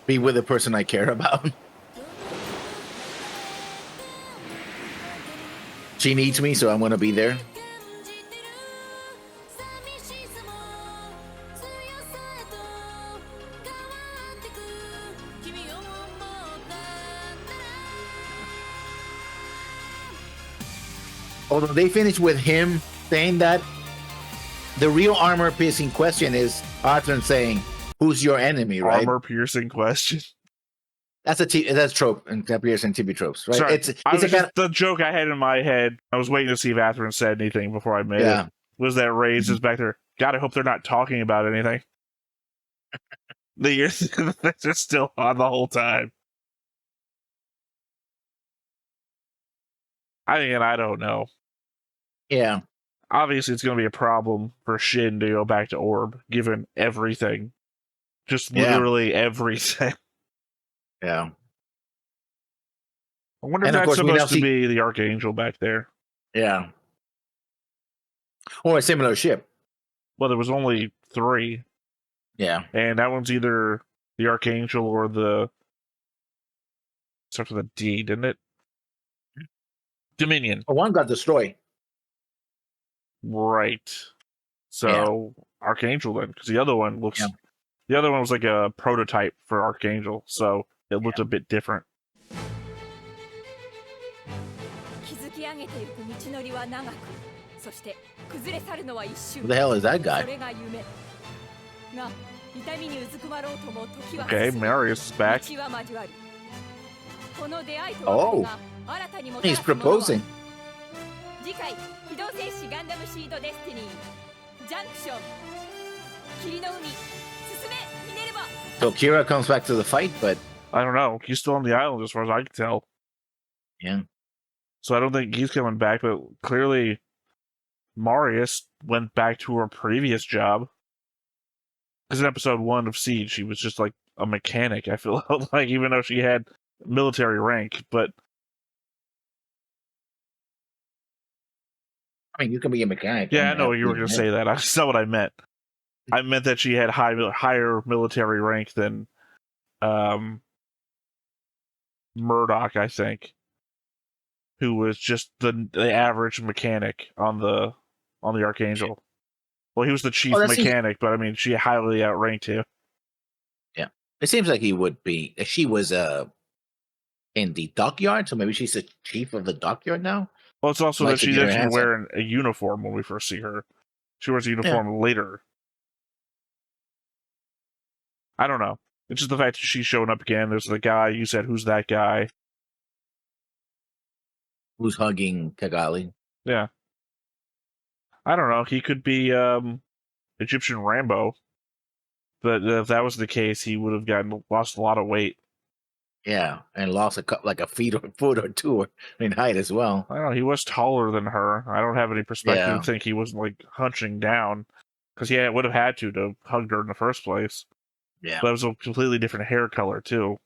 Be with the person I care about. She needs me, so I'm gonna be there. Although they finish with him saying that the real armor-piercing question is Arthur saying, "Who's your enemy?" Right?
Armor-piercing question.
That's trope and piercing TV tropes, right?
Sorry,
It's
I
a
was
kind
the joke I had in my head. I was waiting to see if Atherin said anything before I made
Yeah.
it. Was that Ray's is back there? God, I hope they're not talking about anything. They're still on the whole time. I mean, I don't know.
Yeah.
Obviously, it's going to be a problem for Shin to go back to Orb, given everything. Just literally everything.
Yeah.
I wonder
And
if
of
that's
course, we now
supposed to
see-
be the Archangel back there.
Yeah. Or a similar ship.
Well, there was only 3.
Yeah.
And that one's either the Archangel or the... Starts with a D, didn't it? Dominion.
One got destroyed.
Right. So, Archangel then, because the other one looks...
Yeah.
The other one was like a prototype for Archangel, so it looked a bit different.
築き上げていく道のりは長く、そして崩れ去るのは一瞬。
Who the hell is that guy?
それが夢。が痛みにうずくまろうとも時は
Okay,
進む。
Marius is back.
道は交わり。この出会いと
Oh.
別れが新たにもたら
He's
すものは
proposing.
次回機動戦士ガンダムシードデスティニージャンクション霧の海進めミネルヴァ
So Kira comes back to the fight, but
I don't know. He's still on the island as far as I can tell.
yeah.
So I don't think he's coming back, but clearly Marius went back to her previous job. Because in episode 1 of Seed, she was just like a mechanic, I feel like, even though she had military rank, but
I mean, you can be a mechanic.
yeah, I
and
know
have
you were
good
going to
men.
say that. That's not what I meant. I meant that she had higher military rank than Murdoch, I think, who was just the average mechanic on the Archangel. Well, he was the chief
that seems-
mechanic, but I mean, she highly outranked him.
It seems like he would be. She was in the dockyard, so maybe she's the chief of the dockyard now.
Well, it's also
Like
that
to
she's
get her
actually
hands on-
wearing a uniform when we first see her. She wears a uniform later. I don't know. It's just the fact that she's showing up again. There's the guy you said, who's that guy?
Who's hugging Kigali?
Yeah. I don't know. He could be Egyptian Rambo. But if that was the case, he would have lost a lot of weight.
Yeah, and lost like a foot or two in height as well.
I don't know. He was taller than her. I don't have any perspective
Yeah.
to think he wasn't like hunching down, because he would have had to hug her in the first place.
Yeah.
But it was a completely different hair color too.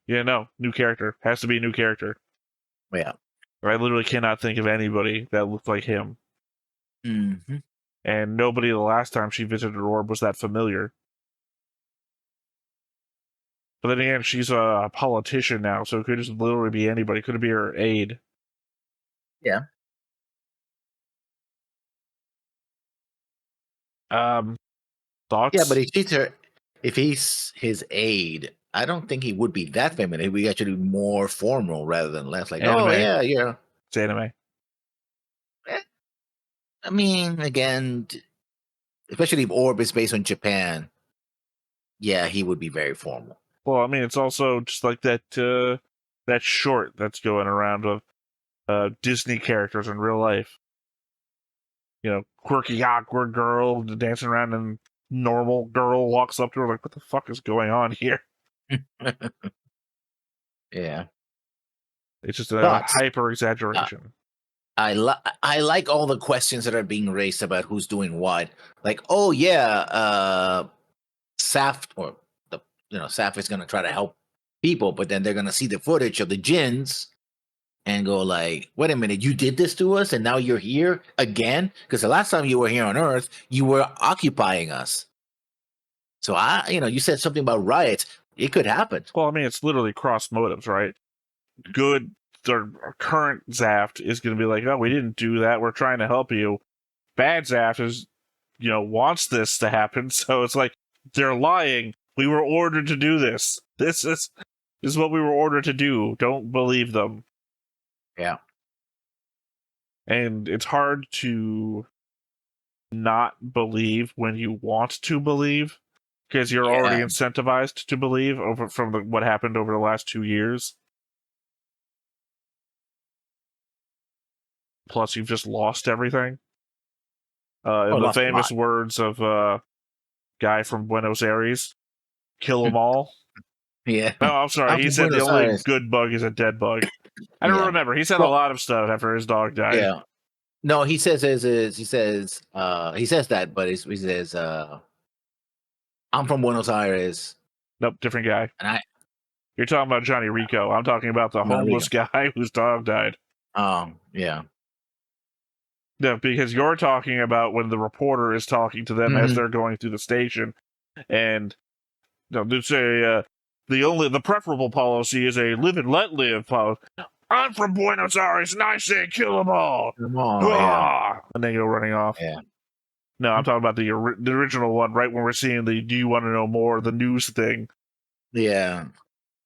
Yeah, no, new character. Has to be a new character.
Yeah.
I literally cannot think of anybody that looked like him.
Mm-hmm.
And nobody the last time she visited Orb was that familiar. But then again, she's a politician now, so it could just literally be anybody. Could it be her aide?
Yeah.
Thoughts?
Yeah, but if he's his aide, I don't think he would be that feminine. He'd be actually more formal rather than less like, oh
Anime.
yeah.
It's anime.
I mean, again, especially if Orb is based on Japan, yeah, he would be very formal.
Well, I mean, it's also just like that that short that's going around of Disney characters in real life. You know, quirky, awkward girl dancing around, and normal girl walks up to her like, "What the fuck is going on here?"
Yeah.
It's just a
Thoughts?
hyper exaggeration.
I like all the questions that are being raised about who's doing what. Like, oh yeah, Zaft or Zaft is gonna try to help people, but then they're gonna see the footage of the Jins and go like, wait a minute, you did this to us and now you're here again? Because the last time you were here on Earth, you were occupying us. So you said something about riots. It could happen.
Well, I mean, it's literally cross motives, right? Good, their current Zaft is going to be like, "Oh, we didn't do that. We're trying to help you." Bad Zaft is, wants this to happen, so it's like they're lying. We were ordered to do this. This is what we were ordered to do. Don't believe them.
Yeah.
And it's hard to not believe when you want to believe, because you're already incentivized to believe from what happened over the last 2 years. Plus, you've just lost everything. In the
lost a
famous
lot.
words of guy from Buenos Aires, kill them all.
Yeah.
No, I'm sorry.
I'm
He
from
said the
Buenos
only
Aires.
good bug is a dead bug. I don't
Yeah.
remember. He said a
Well-
lot of stuff after his dog died.
Yeah. No, he says he says that, but he says I'm from Buenos Aires,
Nope, different guy.
and
You're talking about Johnny Rico. I'm talking about the
Johnny
homeless guy whose dog died.
yeah.
No, because you're talking about when the reporter is talking to them as they're going through the station, and they say the preferable policy is a live and let live policy. I'm from Buenos Aires, and I say kill them all.
Yeah.
And they go running off.
Yeah.
No, I'm talking about the original one, right when we're seeing the "Do you want to know more?" the news thing.
Yeah.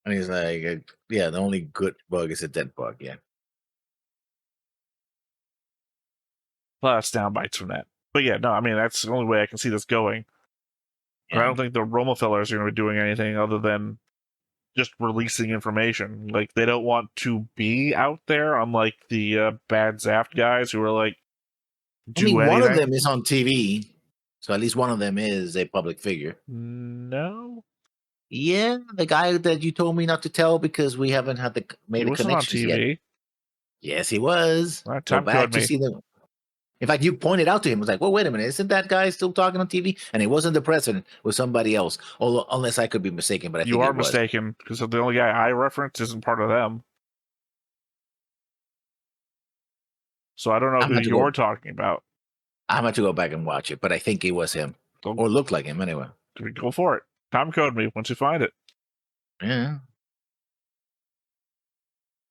And he's like, yeah, the only good bug is a dead bug. Yeah.
A lot of sound bites from that. But yeah, no, I mean, that's the only way I can see this going. And I don't think the Roma fellers are going to be doing anything other than just releasing information. Like, they don't want to be out there, unlike the bad zaft guys who are like,
one of them is on TV, so at least one of them is a public figure.
No.
Yeah, the guy that you told me not to tell because we haven't had made
He
the
wasn't on
connections
TV.
yet. Yes, he was.
All right,
Go
time
back
code
to
me.
see them. In fact, you pointed out to him, was like, well, wait a minute, isn't that guy still talking on TV? And it wasn't the president, it was somebody else. Although, unless I could be mistaken, but I think
You are
it was.
mistaken, because the only guy I reference isn't part of them. So I don't know who you're talking about.
I'm going to go back and watch it, but I think it was him. Or looked like him, anyway.
Go for it. Time code me once you find it.
Yeah.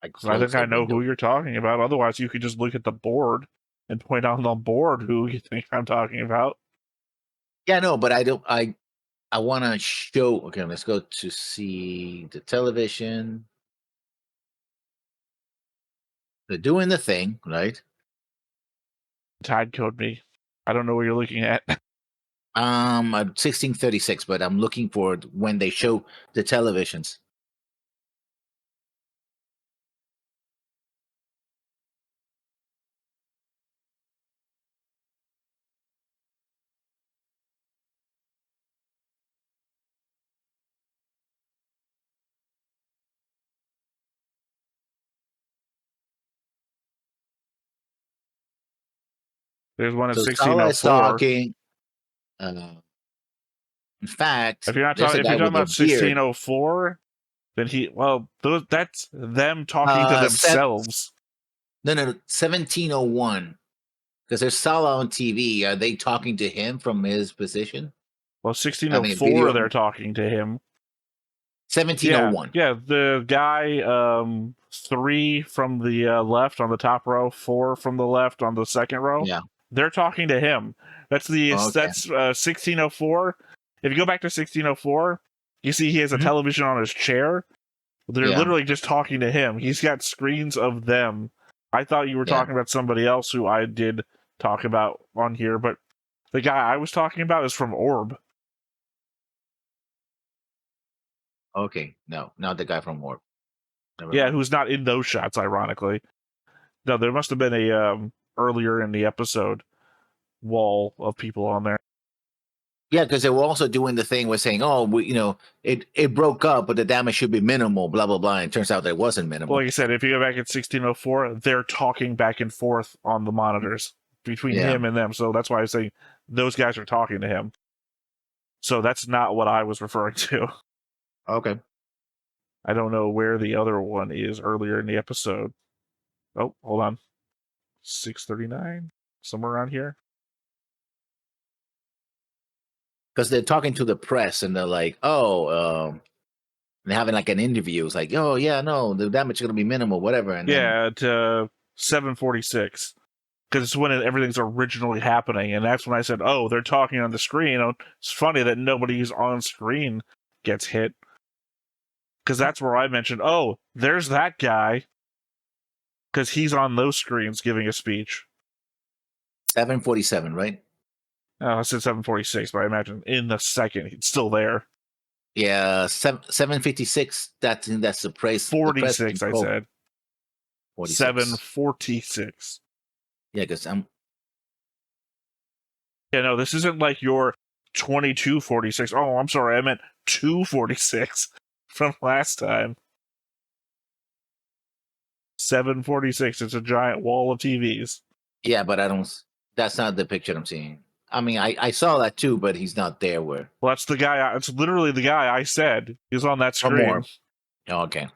I think I know who you're talking about. Otherwise, you could just look at the board and point out on the board who you think I'm talking about.
Yeah, no, but I don't. I want to show. Okay, let's go to see the television. They're doing the thing, right?
Time code me. I don't know what you're looking at.
1636, but I'm looking for when they show the televisions.
There's one at
So
1604.
talking. In fact,
If you're talking about 1604, then that's them talking to themselves.
No, 1701. Because there's Sala on TV. Are they talking to him from his position?
Well, 1604, they're talking to him.
1701.
Yeah, the guy, 3 from the left on the top row, 4 from the left on the second row.
Yeah.
They're talking to him. That's 1604. If you go back to 1604, you see he has a television on his chair. They're literally just talking to him. He's got screens of them. I thought you were talking about somebody else who I did talk about on here, but the guy I was talking about is from Orb.
Okay, no, not the guy from Orb.
Who's not in those shots, ironically. No, there must have been a earlier in the episode wall of people on there.
Yeah, because they were also doing the thing with saying, "Oh, it broke up, but the damage should be minimal." Blah blah blah. And it turns out that it wasn't minimal.
Well, like I said, if you go back at 1604, they're talking back and forth on the monitors between him and them. So that's why I was saying those guys are talking to him. So that's not what I was referring to.
Okay.
I don't know where the other one is earlier in the episode. Oh, hold on. 639? Somewhere around here?
Because they're talking to the press and they're like, they're having like an interview. It's like, oh, yeah, no, the damage is going to be minimal, whatever. And
at 746. Because it's when everything's originally happening. And that's when I said, oh, they're talking on the screen. It's funny that nobody's on screen gets hit. Because that's where I mentioned, oh, there's that guy. Because he's on those screens giving a speech.
747, right?
I said 746, but I imagine in the second he's still there.
Yeah, 756. That's the price.
46, I said.
46.
746.
Yeah, because
Yeah, no, this isn't like your 2246. Oh, I'm sorry, I meant 246 from last time. 746. It's a giant wall of TVs.
Yeah, but I don't. That's not the picture I'm seeing. I mean, I saw that too, but he's not there. Where?
Well, that's the guy. It's literally the guy I said. He's on that
Or
screen.
more. Oh, okay.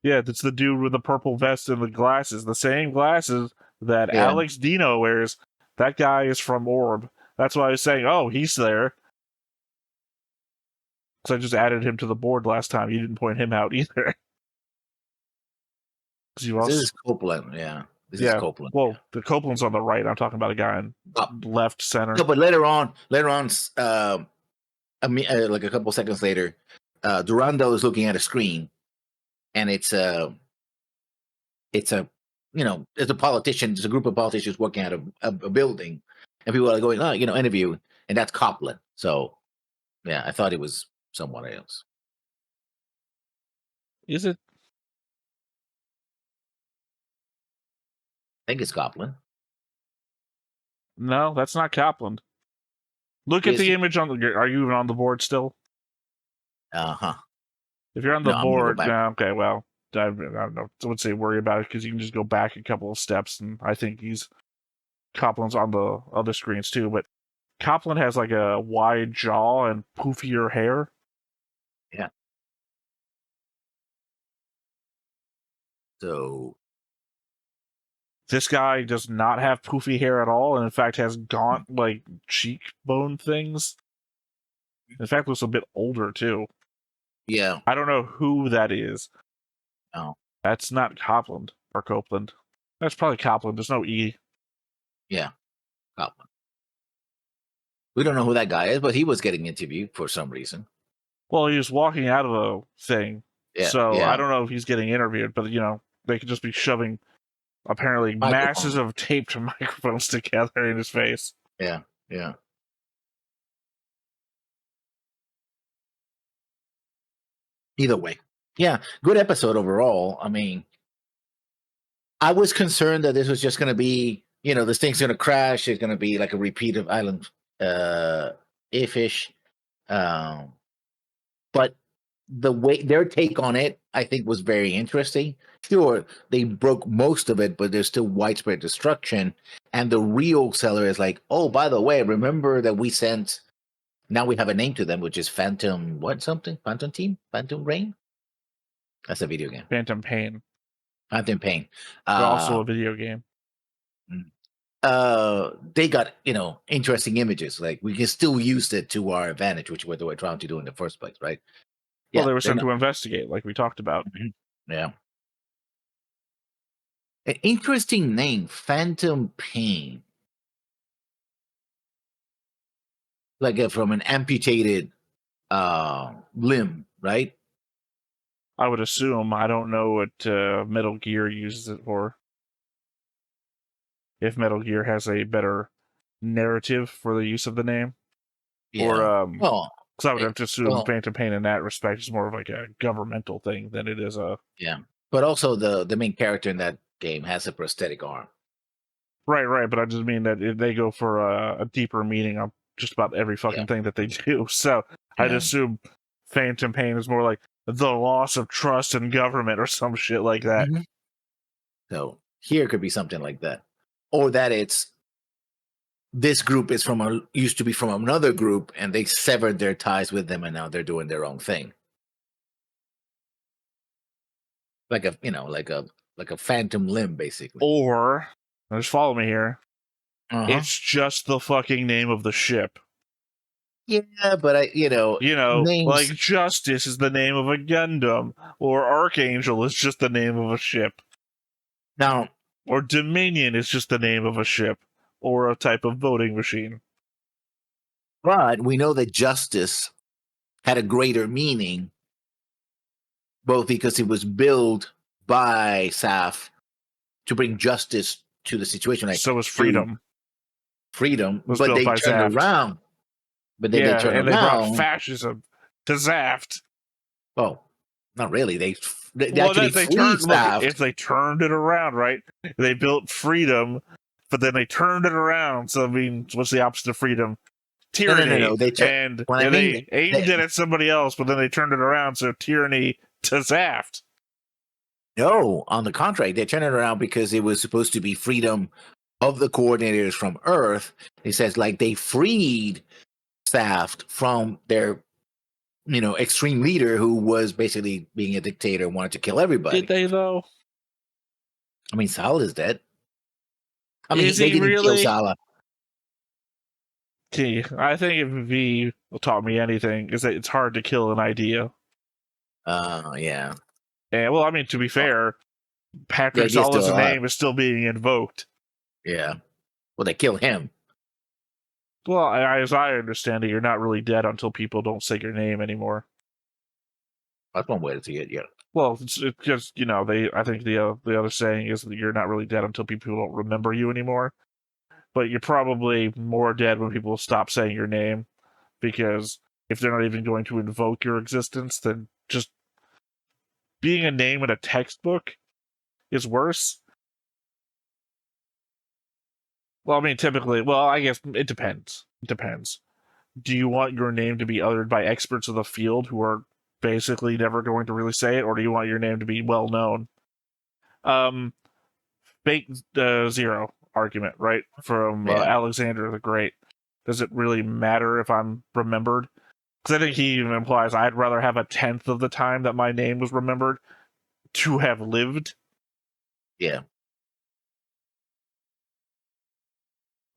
Yeah, that's the dude with the purple vest and the glasses. The same glasses that
Yeah.
Alex Dino wears. That guy is from Orb. That's why I was saying, oh, he's there. Because I just added him to the board last time. You didn't point him out either. You also...
This is Copeland, yeah. This is Copeland.
Well, the Copeland's on the right. I'm talking about a guy in left center.
No, but later on, like a couple seconds later, Durando is looking at a screen, and it's a politician. It's a group of politicians working at a building, and people are going, interview, and that's Copeland. So, yeah, I thought it was someone else.
Is it?
I think it's Copeland.
No, that's not Copeland. Look at the image on the... Are you even on the board still?
Uh-huh.
If you're on the board...
okay,
well, I don't know. I would say worry about it because you can just go back a couple of steps, and I think Copland's on the other screens too, but Copland has like a wide jaw and poofier hair.
Yeah. So...
This guy does not have poofy hair at all, and in fact has gaunt, like, cheekbone things. In fact, looks a bit older, too.
Yeah.
I don't know who that is.
Oh.
That's not Copland, or Copeland. That's probably Copland. There's no E.
Yeah. Copland. We don't know who that guy is, but he was getting interviewed for some reason.
Well, he was walking out of a thing.
Yeah,
so
yeah.
I don't know if he's getting interviewed, but, they could just be shoving... apparently masses of taped microphones together in his face.
Yeah. Either way. Yeah, good episode overall. I mean, I was concerned that this was just going to be, this thing's going to crash. It's going to be like a repeat of Island Ifish. But the way their take on it, I think, was very interesting. Sure, they broke most of it, but there's still widespread destruction. And the real seller is like, oh, by the way, remember that we sent... Now we have a name to them, which is Phantom... Phantom Team? Phantom Rain? That's a video game.
Phantom Pain.
Phantom Pain.
Also a video game.
They got, interesting images. Like, we can still use it to our advantage, which is what they were trying to do in the first place, right?
Well, they were sent to investigate, like we talked about.
Yeah. An interesting name, Phantom Pain. Like from an amputated limb, right?
I would assume. I don't know what Metal Gear uses it for. If Metal Gear has a better narrative for the use of the name.
Yeah.
Or, because I would
it-
have to assume
well-
Phantom Pain in that respect is more of like a governmental thing than it is a...
Yeah. But also the main character in that game has a prosthetic arm.
Right, but I just mean that if they go for a deeper meaning on just about every fucking thing that they do. So I'd
Yeah.
assume Phantom Pain is more like the loss of trust in government or some shit like that.
Mhm. So here could be something like that. Or that it's this group is used to be from another group and they severed their ties with them and now they're doing their own thing. Like a phantom limb, basically.
Or, just follow me here,
Uh-huh.
it's just the fucking name of the ship.
Yeah, but names...
like Justice is the name of a Gundam, or Archangel is just the name of a ship.
Now,
or Dominion is just the name of a ship, or a type of voting machine.
But we know that Justice had a greater meaning, both because it was built by Saf to bring justice to the situation. Like,
so was Freedom.
Freedom,
was
but
built
they
by
turned
Zaft.
around. But then they turned
and they
around.
brought fascism to Zaft.
Oh, not really. They
Well,
actually
they
freed
turned,
Zaft.
if they turned it around, right? They built Freedom but then they turned it around. So I mean, what's the opposite of freedom? Tyranny.
No. They
they aimed it at somebody else, but then they turned it around. So tyranny to zaft.
No, on the contrary, they turned it around because it was supposed to be freedom of the coordinators from Earth. It says like they freed zaft from their, extreme leader who was basically being a dictator and wanted to kill everybody.
Did they though?
I mean, Sal is dead. I mean,
Is
they
he
didn't
really?
kill Sala.
Gee, I think if V taught me anything, is that it's hard to kill an idea.
Yeah.
And well, I mean, to be fair, Patrick
Yeah,
Sala's
still alive.
name is still being invoked.
Yeah. Well, they kill him.
Well, as I understand it, you're not really dead until people don't say your name anymore.
That's one way to see it. Yeah.
Well, it's just I think the other saying is that you're not really dead until people don't remember you anymore. But you're probably more dead when people stop saying your name, because if they're not even going to invoke your existence, then just being a name in a textbook is worse. Well, I mean, typically, I guess it depends. It depends. Do you want your name to be uttered by experts of the field who are basically never going to really say it, or do you want your name to be well known? Fake Zero argument, right? From Alexander the Great. Does it really matter if I'm remembered? Because I think he even implies I'd rather have 1/10 of the time that my name was remembered to have lived.
Yeah.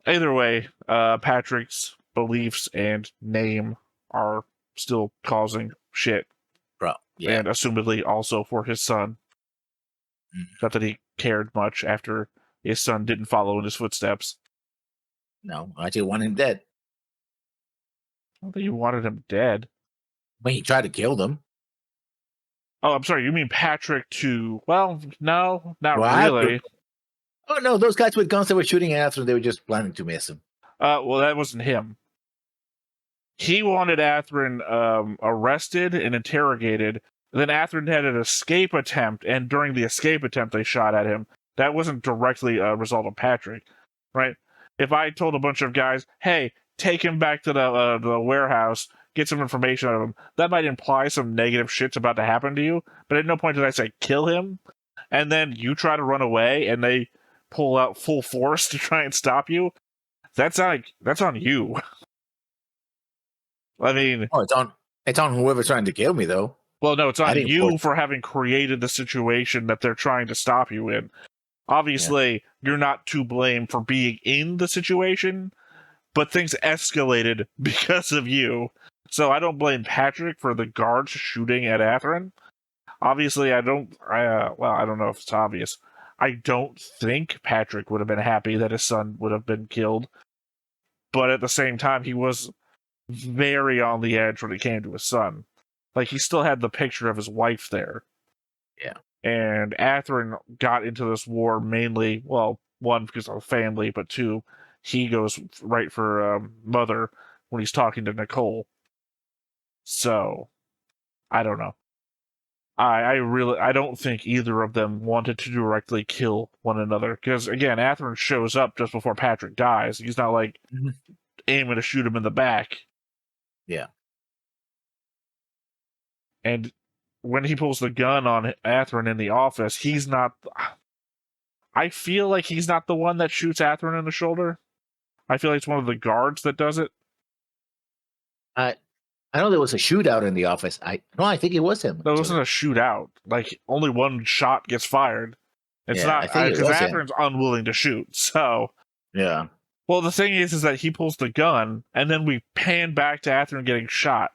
Either way, Patrick's beliefs and name are still causing shit.
Bro, yeah.
And assumedly also for his son. Not that he cared much after his son didn't follow in his footsteps.
No, I just want him dead.
I don't think you wanted him dead.
When he tried to kill them.
Oh, I'm sorry. You mean Patrick to... Well, no, not
What?
really.
Oh, no, those guys with guns that were shooting after him, they were just planning to miss him.
Well, that wasn't him. He wanted Athrun arrested and interrogated. Then Athrun had an escape attempt, and during the escape attempt, they shot at him. That wasn't directly a result of Patrick, right? If I told a bunch of guys, hey, take him back to the warehouse, get some information out of him, that might imply some negative shit's about to happen to you, but at no point did I say kill him, and then you try to run away, and they pull out full force to try and stop you. That's on you. I mean...
Oh, it's on whoever's trying to kill me, though.
Well, no, it's on you for having created the situation that they're trying to stop you in. Obviously, you're not to blame for being in the situation, but things escalated because of you. So I don't blame Patrick for the guards shooting at Athrun. Obviously, I don't know if it's obvious. I don't think Patrick would have been happy that his son would have been killed. But at the same time, he was very on the edge when it came to his son. Like, he still had the picture of his wife there.
Yeah.
And Athrun got into this war mainly, well, one, because of family, but two, he goes right for mother when he's talking to Nicole. So, I don't know. I don't think either of them wanted to directly kill one another. Because, again, Athrun shows up just before Patrick dies. He's not, like, aiming to shoot him in the back.
Yeah.
And when he pulls the gun on Athrun in the office, he's not... I feel like he's not the one that shoots Athrun in the shoulder. I feel like it's one of the guards that does it.
I know there was a shootout in the office. I think it was him.
There wasn't a shootout. Like, only one shot gets fired. It's not... Because Athrun's unwilling to shoot, so...
Yeah.
Well, the thing is that he pulls the gun, and then we pan back to Athrun getting shot.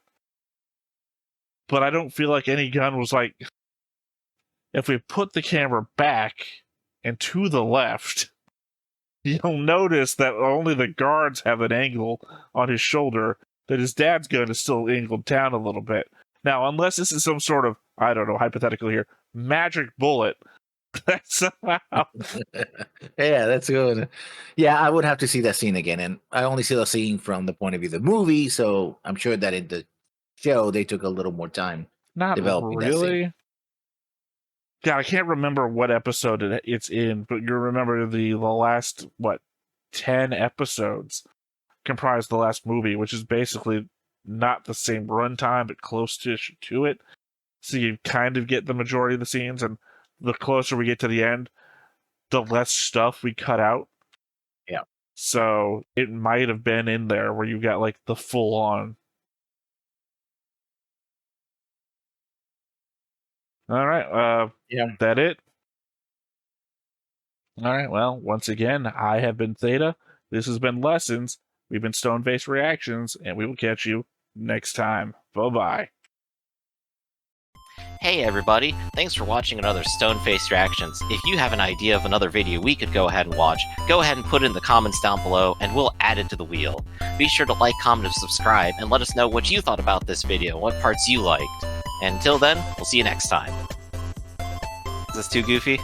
But I don't feel like any gun was like... If we put the camera back and to the left, you'll notice that only the guards have an angle on his shoulder, that his dad's gun is still angled down a little bit. Now, unless this is some sort of, I don't know, hypothetical here, magic bullet, that's
yeah, that's good. Yeah, I would have to see that scene again, and I only see the scene from the point of view of the movie, so I'm sure that in the show they took a little more time developing that scene.
Really? God, I can't remember what episode it's in, but you remember the last, 10 episodes comprise the last movie, which is basically not the same runtime, but close to it. So you kind of get the majority of the scenes, and the closer we get to the end, the less stuff we cut out.
Yeah.
So it might have been in there where you got like the full on. All right.
Yeah.
That it? All right. Well, once again, I have been Theta. This has been Lessons. We've been Stone Face Reactions, and we will catch you next time. Bye-bye.
Hey everybody, thanks for watching another Stone Face Reactions. If you have an idea of another video we could go ahead and watch, go ahead and put it in the comments down below and we'll add it to the wheel. Be sure to like, comment, and subscribe, and let us know what you thought about this video, what parts you liked. And until then, we'll see you next time. Is this too goofy?